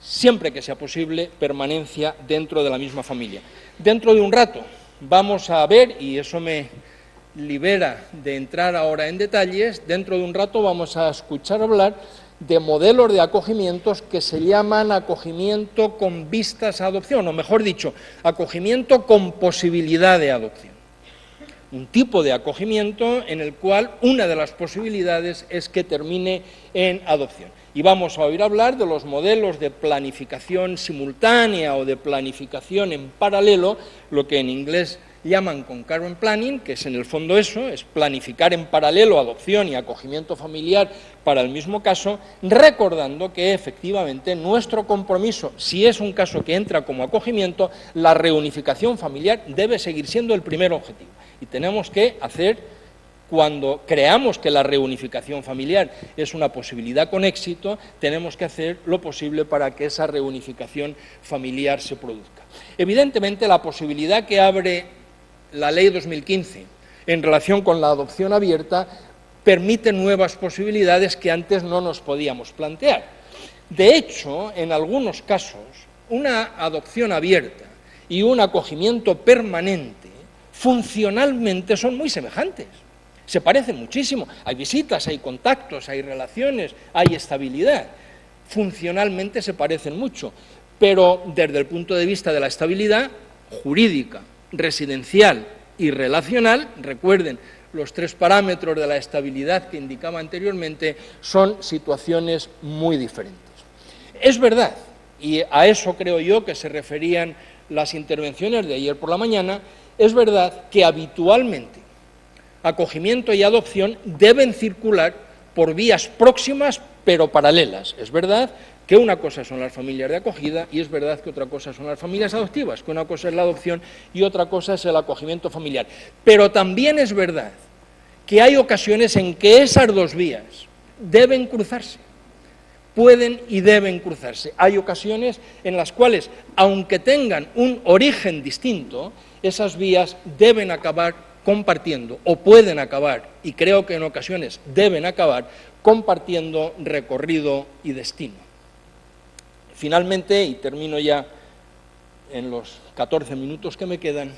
siempre que sea posible, permanencia dentro de la misma familia. Dentro de un rato vamos a ver, y eso me libera de entrar ahora en detalles, dentro de un rato vamos a escuchar hablar de modelos de acogimientos que se llaman acogimiento con vistas a adopción, o mejor dicho, acogimiento con posibilidad de adopción. Un tipo de acogimiento en el cual una de las posibilidades es que termine en adopción. Y vamos a oír hablar de los modelos de planificación simultánea o de planificación en paralelo, lo que en inglés llaman concurrent planning, que es en el fondo eso, es planificar en paralelo adopción y acogimiento familiar para el mismo caso, recordando que efectivamente nuestro compromiso, si es un caso que entra como acogimiento, la reunificación familiar debe seguir siendo el primer objetivo. Y tenemos que hacer, cuando creamos que la reunificación familiar es una posibilidad con éxito, tenemos que hacer lo posible para que esa reunificación familiar se produzca. Evidentemente, la posibilidad que abre la Ley 2015 en relación con la adopción abierta permite nuevas posibilidades que antes no nos podíamos plantear. De hecho, en algunos casos, una adopción abierta y un acogimiento permanente funcionalmente son muy semejantes. Se parecen muchísimo. Hay visitas, hay contactos, hay relaciones, hay estabilidad. Funcionalmente se parecen mucho, pero desde el punto de vista de la estabilidad jurídica, residencial y relacional, recuerden, los tres parámetros de la estabilidad que indicaba anteriormente, son situaciones muy diferentes. Es verdad, y a eso creo yo que se referían las intervenciones de ayer por la mañana, es verdad que habitualmente acogimiento y adopción deben circular por vías próximas pero paralelas. Es verdad que una cosa son las familias de acogida y es verdad que otra cosa son las familias adoptivas, que una cosa es la adopción y otra cosa es el acogimiento familiar. Pero también es verdad que hay ocasiones en que esas dos vías deben cruzarse, pueden y deben cruzarse. Hay ocasiones en las cuales, aunque tengan un origen distinto, esas vías deben acabar compartiendo, o pueden acabar, y creo que en ocasiones deben acabar, compartiendo recorrido y destino. Finalmente, y termino ya en los 14 minutos que me quedan,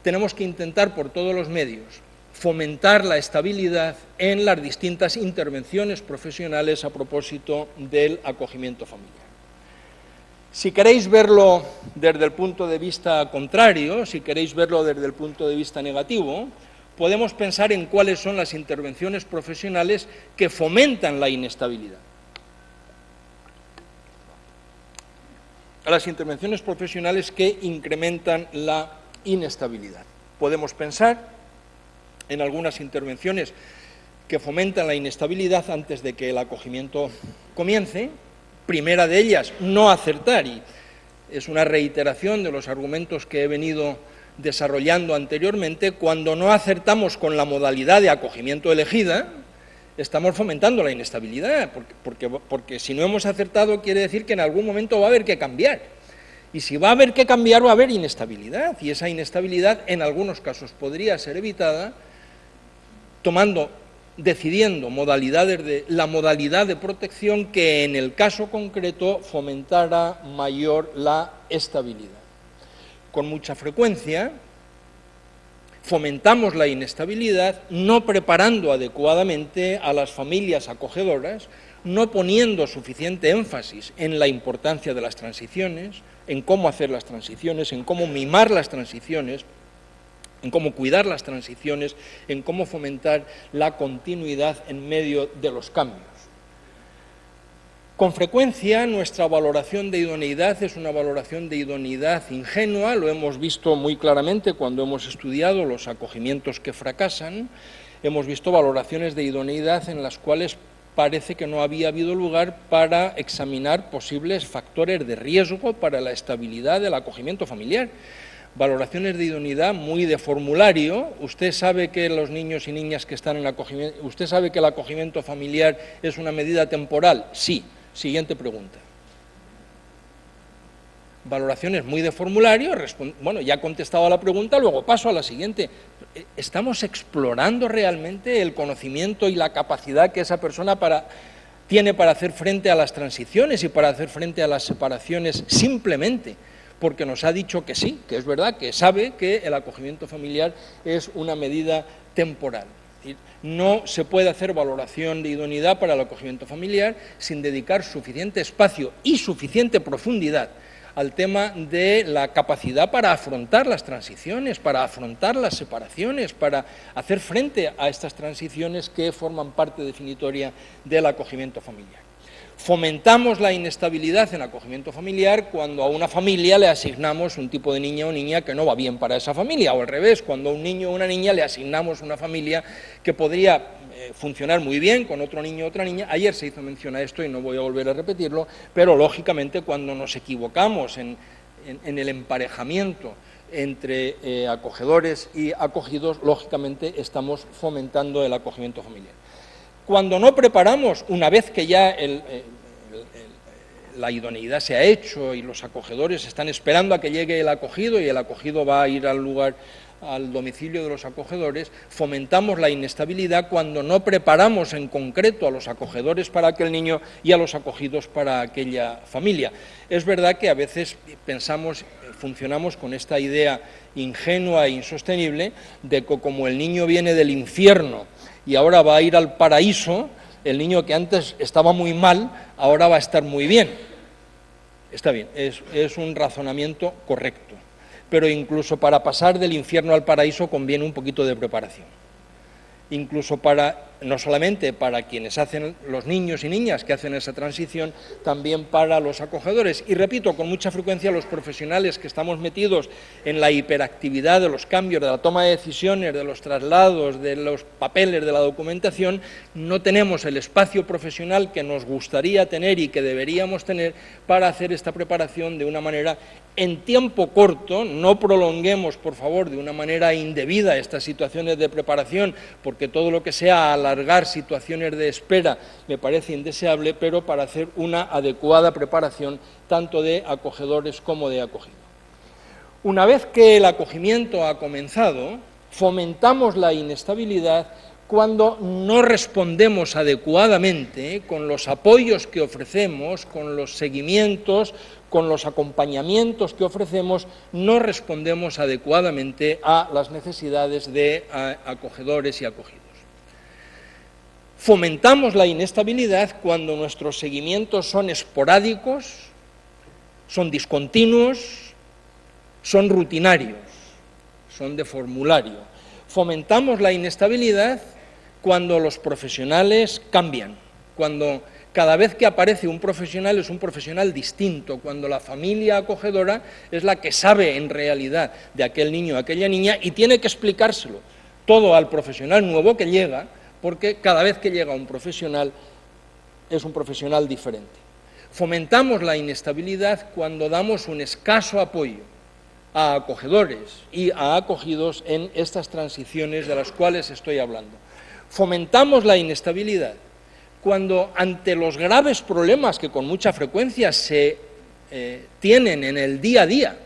tenemos que intentar por todos los medios fomentar la estabilidad en las distintas intervenciones profesionales a propósito del acogimiento familiar. Si queréis verlo desde el punto de vista contrario, si queréis verlo desde el punto de vista negativo, podemos pensar en cuáles son las intervenciones profesionales que fomentan la inestabilidad. Las intervenciones profesionales que incrementan la inestabilidad. Podemos pensar en algunas intervenciones que fomentan la inestabilidad antes de que el acogimiento comience. Primera de ellas, no acertar, y es una reiteración de los argumentos que he venido desarrollando anteriormente. Cuando no acertamos con la modalidad de acogimiento elegida, estamos fomentando la inestabilidad, porque si no hemos acertado quiere decir que en algún momento va a haber que cambiar. Y si va a haber que cambiar, va a haber inestabilidad, y esa inestabilidad en algunos casos podría ser evitada decidiendo la modalidad de protección que en el caso concreto fomentara mayor la estabilidad. Con mucha frecuencia fomentamos la inestabilidad no preparando adecuadamente a las familias acogedoras, no poniendo suficiente énfasis en la importancia de las transiciones, en cómo hacer las transiciones, en cómo mimar las transiciones, en cómo cuidar las transiciones, en cómo fomentar la continuidad en medio de los cambios. Con frecuencia nuestra valoración de idoneidad es una valoración de idoneidad ingenua, lo hemos visto muy claramente cuando hemos estudiado los acogimientos que fracasan, hemos visto valoraciones de idoneidad en las cuales parece que no había habido lugar para examinar posibles factores de riesgo para la estabilidad del acogimiento familiar. Valoraciones de idoneidad muy de formulario. Usted sabe que los niños y niñas que están en acogimiento, ¿usted sabe que el acogimiento familiar es una medida temporal? Sí. Siguiente pregunta. Valoraciones muy de formulario. Bueno, ya he contestado a la pregunta, luego paso a la siguiente. ¿Estamos explorando realmente el conocimiento y la capacidad que esa persona tiene para hacer frente a las transiciones y para hacer frente a las separaciones simplemente porque nos ha dicho que sí, que es verdad, que sabe que el acogimiento familiar es una medida temporal? Es decir, no se puede hacer valoración de idoneidad para el acogimiento familiar sin dedicar suficiente espacio y suficiente profundidad al tema de la capacidad para afrontar las transiciones, para afrontar las separaciones, para hacer frente a estas transiciones que forman parte definitoria del acogimiento familiar. Fomentamos la inestabilidad en acogimiento familiar cuando a una familia le asignamos un tipo de niño o niña que no va bien para esa familia, o al revés, cuando a un niño o una niña le asignamos una familia que podría funcionar muy bien con otro niño o otra niña. Ayer se hizo mención a esto y no voy a volver a repetirlo, pero lógicamente cuando nos equivocamos en el emparejamiento entre acogedores y acogidos, lógicamente estamos fomentando el acogimiento familiar. Cuando no preparamos, una vez que ya la idoneidad se ha hecho y los acogedores están esperando a que llegue el acogido y el acogido va a ir al domicilio de los acogedores, fomentamos la inestabilidad cuando no preparamos en concreto a los acogedores para aquel niño y a los acogidos para aquella familia. Es verdad que a veces funcionamos con esta idea ingenua e insostenible de que como el niño viene del infierno y ahora va a ir al paraíso, el niño que antes estaba muy mal, ahora va a estar muy bien. Está bien, es un razonamiento correcto, pero incluso para pasar del infierno al paraíso conviene un poquito de preparación. Incluso no solamente para quienes hacen, los niños y niñas que hacen esa transición, también para los acogedores. Y repito, con mucha frecuencia los profesionales que estamos metidos en la hiperactividad de los cambios, de la toma de decisiones, de los traslados, de los papeles, de la documentación, no tenemos el espacio profesional que nos gustaría tener y que deberíamos tener para hacer esta preparación de una manera en tiempo corto. No prolonguemos, por favor, de una manera indebida estas situaciones de preparación, porque todo lo que sea alargar situaciones de espera me parece indeseable, pero para hacer una adecuada preparación tanto de acogedores como de acogidos. Una vez que el acogimiento ha comenzado, fomentamos la inestabilidad cuando no respondemos adecuadamente con los apoyos que ofrecemos, con los seguimientos, con los acompañamientos que ofrecemos, no respondemos adecuadamente a las necesidades de acogedores y acogidos. Fomentamos la inestabilidad cuando nuestros seguimientos son esporádicos, son discontinuos, son rutinarios, son de formulario. Fomentamos la inestabilidad cuando los profesionales cambian, cuando cada vez que aparece un profesional es un profesional distinto, cuando la familia acogedora es la que sabe en realidad de aquel niño o aquella niña y tiene que explicárselo todo al profesional nuevo que llega, porque cada vez que llega un profesional es un profesional diferente. Fomentamos la inestabilidad cuando damos un escaso apoyo a acogedores y a acogidos en estas transiciones de las cuales estoy hablando. Fomentamos la inestabilidad cuando ante los graves problemas que con mucha frecuencia se tienen en el día a día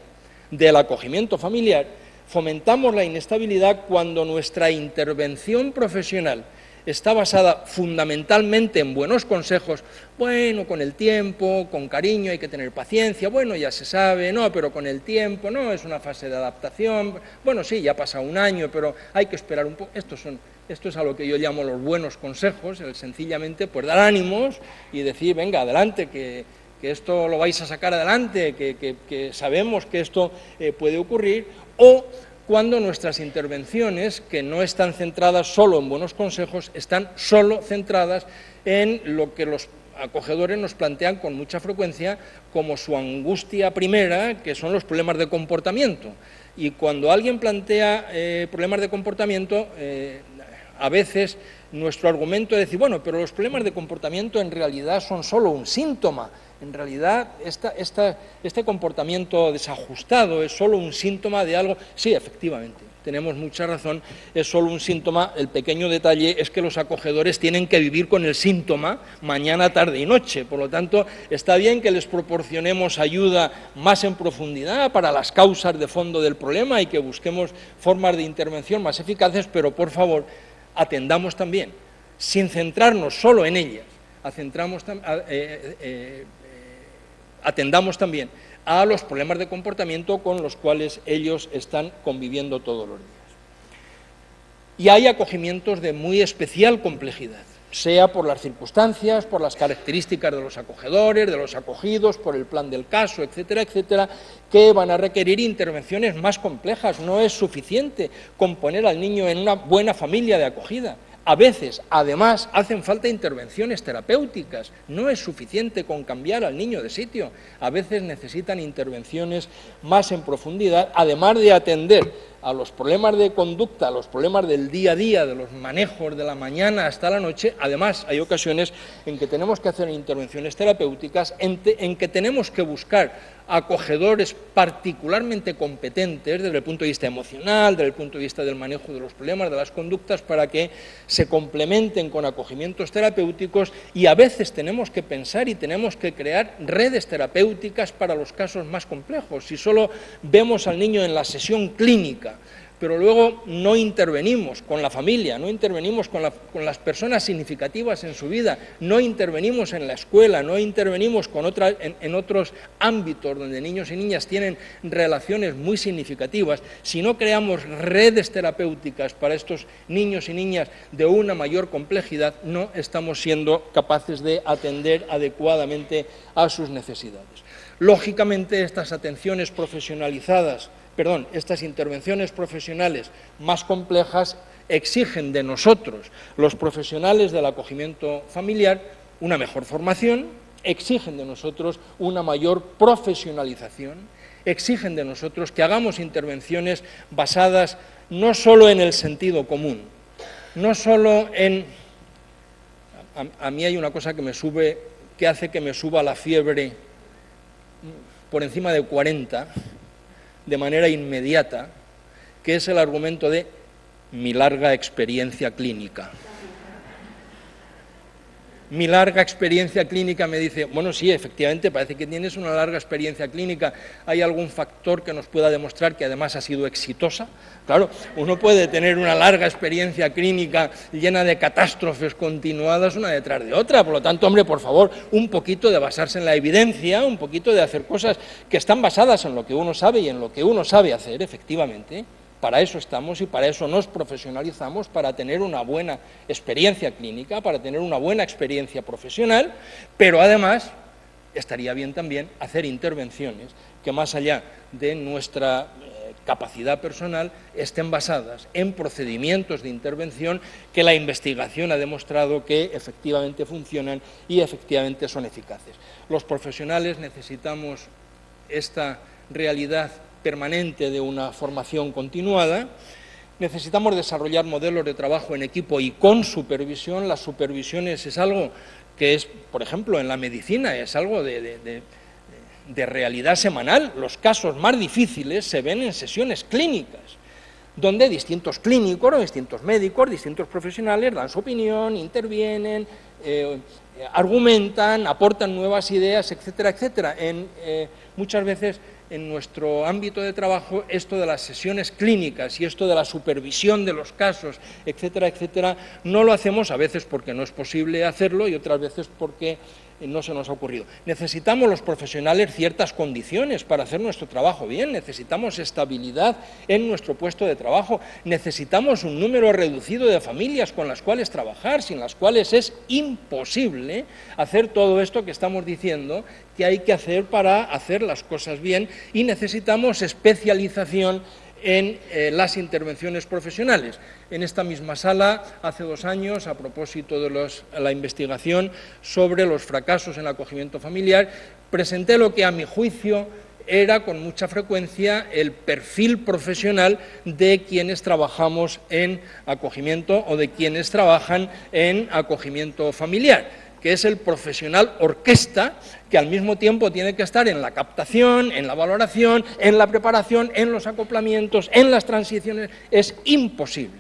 del acogimiento familiar, fomentamos la inestabilidad cuando nuestra intervención profesional está basada fundamentalmente en buenos consejos, bueno, con el tiempo, con cariño, hay que tener paciencia, bueno, ya se sabe, no, pero con el tiempo, no, es una fase de adaptación, bueno, sí, ya ha pasado un año, pero hay que esperar un poco. Esto es a lo que yo llamo los buenos consejos, el sencillamente pues dar ánimos y decir, venga, adelante, que esto lo vais a sacar adelante, que sabemos que esto puede ocurrir, o cuando nuestras intervenciones, que no están centradas solo en buenos consejos, están solo centradas en lo que los acogedores nos plantean con mucha frecuencia como su angustia primera, que son los problemas de comportamiento. Y cuando alguien plantea problemas de comportamiento, a veces nuestro argumento es decir, bueno, pero los problemas de comportamiento en realidad son solo un síntoma. En realidad, este comportamiento desajustado es solo un síntoma de algo. Sí, efectivamente, tenemos mucha razón, es solo un síntoma. El pequeño detalle es que los acogedores tienen que vivir con el síntoma mañana, tarde y noche. Por lo tanto, está bien que les proporcionemos ayuda más en profundidad para las causas de fondo del problema y que busquemos formas de intervención más eficaces, pero por favor, atendamos también, sin centrarnos solo en ellas, atendamos también a los problemas de comportamiento con los cuales ellos están conviviendo todos los días. Y hay acogimientos de muy especial complejidad, sea por las circunstancias, por las características de los acogedores, de los acogidos, por el plan del caso, etcétera, etcétera, que van a requerir intervenciones más complejas. No es suficiente con poner al niño en una buena familia de acogida. A veces, además, hacen falta intervenciones terapéuticas. No es suficiente con cambiar al niño de sitio. A veces necesitan intervenciones más en profundidad, además de atender a los problemas de conducta, a los problemas del día a día, de los manejos de la mañana hasta la noche. Además, hay ocasiones en que tenemos que hacer intervenciones terapéuticas, en que tenemos que buscar acogedores particularmente competentes desde el punto de vista emocional, desde el punto de vista del manejo de los problemas, de las conductas, para que se complementen con acogimientos terapéuticos, y a veces tenemos que pensar y tenemos que crear redes terapéuticas para los casos más complejos. Si solo vemos al niño en la sesión clínica, pero luego no intervenimos con la familia, no intervenimos con las personas significativas en su vida, no intervenimos en la escuela, no intervenimos en otros ámbitos donde niños y niñas tienen relaciones muy significativas, si no creamos redes terapéuticas para estos niños y niñas de una mayor complejidad, no estamos siendo capaces de atender adecuadamente a sus necesidades. Lógicamente, estas atenciones profesionalizadas, estas intervenciones profesionales más complejas exigen de nosotros, los profesionales del acogimiento familiar, una mejor formación, exigen de nosotros una mayor profesionalización, exigen de nosotros que hagamos intervenciones basadas no solo en el sentido común, no solo en... A mí hay una cosa que hace que me suba la fiebre por encima de 40, de manera inmediata, que es el argumento de mi larga experiencia clínica. mi larga experiencia clínica me dice, bueno, sí, efectivamente, parece que tienes una larga experiencia clínica, ¿hay algún factor que nos pueda demostrar que además ha sido exitosa? Claro, uno puede tener una larga experiencia clínica llena de catástrofes continuadas una detrás de otra, por lo tanto, hombre, por favor, un poquito de basarse en la evidencia, un poquito de hacer cosas que están basadas en lo que uno sabe y en lo que uno sabe hacer, efectivamente. Para eso estamos y para eso nos profesionalizamos, para tener una buena experiencia clínica, para tener una buena experiencia profesional, pero además estaría bien también hacer intervenciones que más allá de nuestra capacidad personal estén basadas en procedimientos de intervención que la investigación ha demostrado que efectivamente funcionan y efectivamente son eficaces. Los profesionales necesitamos esta realidad permanente de una formación continuada, necesitamos desarrollar modelos de trabajo en equipo y con supervisión. Las supervisiones es algo que es, por ejemplo, en la medicina, es algo de realidad semanal. Los casos más difíciles se ven en sesiones clínicas, donde distintos clínicos, distintos médicos, distintos profesionales dan su opinión, intervienen, argumentan, aportan nuevas ideas, etcétera, etcétera. Muchas veces en nuestro ámbito de trabajo esto de las sesiones clínicas y esto de la supervisión de los casos, etcétera, etcétera, no lo hacemos a veces porque no es posible hacerlo y otras veces porque no se nos ha ocurrido. Necesitamos los profesionales ciertas condiciones para hacer nuestro trabajo bien, necesitamos estabilidad en nuestro puesto de trabajo, necesitamos un número reducido de familias con las cuales trabajar, sin las cuales es imposible hacer todo esto que estamos diciendo que hay que hacer para hacer las cosas bien, y necesitamos especialización en las intervenciones profesionales. En esta misma sala, hace 2 años, a propósito de la investigación sobre los fracasos en el acogimiento familiar, presenté lo que a mi juicio era con mucha frecuencia el perfil profesional de quienes trabajamos en acogimiento o de quienes trabajan en acogimiento familiar, que es el profesional orquesta, que al mismo tiempo tiene que estar en la captación, en la valoración, en la preparación, en los acoplamientos, en las transiciones. Es imposible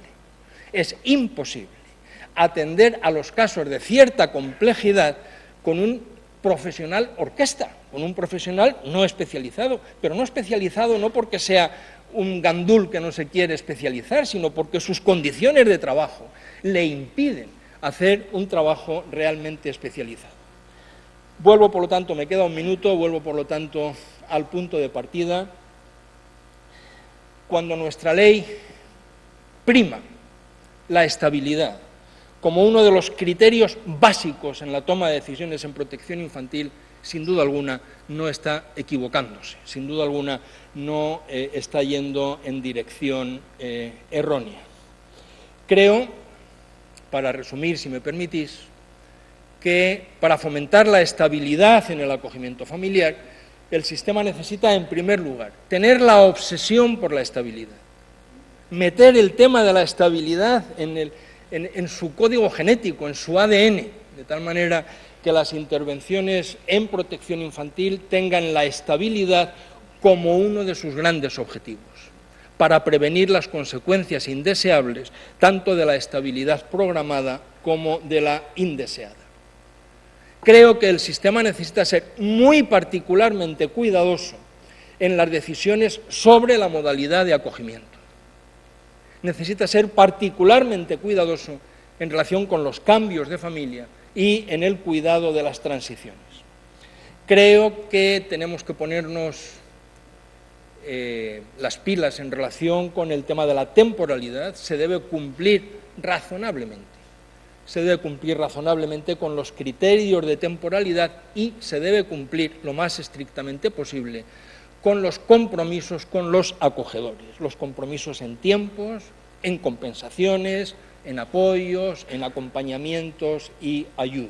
atender a los casos de cierta complejidad con un profesional orquesta, con un profesional no especializado, pero no especializado no porque sea un gandul que no se quiere especializar, sino porque sus condiciones de trabajo le impiden hacer un trabajo realmente especializado. Vuelvo, por lo tanto, me queda 1 minuto, vuelvo, por lo tanto, al punto de partida. Cuando nuestra ley prima la estabilidad como uno de los criterios básicos en la toma de decisiones en protección infantil, sin duda alguna no está equivocándose, sin duda alguna no está yendo en dirección errónea. Creo, para resumir, si me permitís, que para fomentar la estabilidad en el acogimiento familiar, el sistema necesita, en primer lugar, tener la obsesión por la estabilidad, meter el tema de la estabilidad en su código genético, en su ADN, de tal manera que las intervenciones en protección infantil tengan la estabilidad como uno de sus grandes objetivos, para prevenir las consecuencias indeseables tanto de la estabilidad programada como de la indeseada. Creo que el sistema necesita ser muy particularmente cuidadoso en las decisiones sobre la modalidad de acogimiento. Necesita ser particularmente cuidadoso en relación con los cambios de familia y en el cuidado de las transiciones. Creo que tenemos que ponernos las pilas en relación con el tema de la temporalidad. Se debe cumplir razonablemente. Se debe cumplir razonablemente con los criterios de temporalidad y se debe cumplir lo más estrictamente posible con los compromisos con los acogedores, los compromisos en tiempos, en compensaciones, en apoyos, en acompañamientos y ayudas.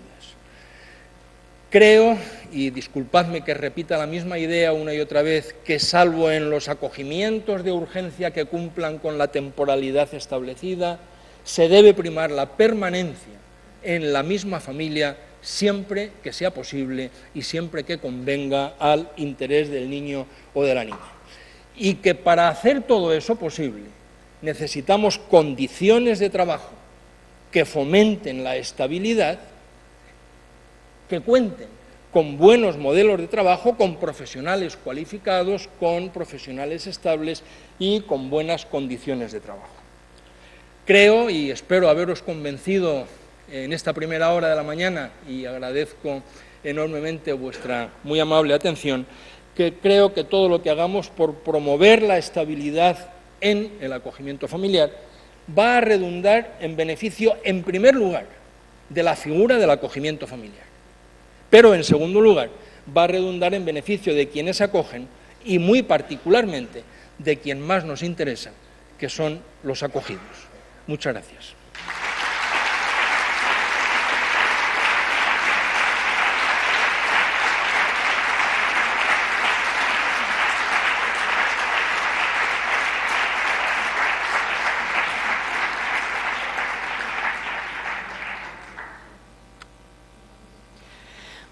Creo, y disculpadme que repita la misma idea una y otra vez, que salvo en los acogimientos de urgencia que cumplan con la temporalidad establecida, se debe primar la permanencia en la misma familia siempre que sea posible y siempre que convenga al interés del niño o de la niña. Y que para hacer todo eso posible necesitamos condiciones de trabajo que fomenten la estabilidad que cuenten con buenos modelos de trabajo, con profesionales cualificados, con profesionales estables y con buenas condiciones de trabajo. Creo y espero haberos convencido en esta primera hora de la mañana, y agradezco enormemente vuestra muy amable atención, que creo que todo lo que hagamos por promover la estabilidad en el acogimiento familiar va a redundar en beneficio, en primer lugar, de la figura del acogimiento familiar, pero en segundo lugar va a redundar en beneficio de quienes acogen y muy particularmente de quien más nos interesa, que son los acogidos. Muchas gracias.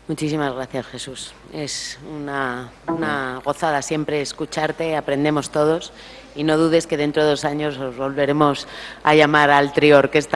Muchísimas gracias, Jesús. Es una gozada siempre escucharte, aprendemos todos y no dudes que dentro de 2 años os volveremos a llamar al trío orquesta.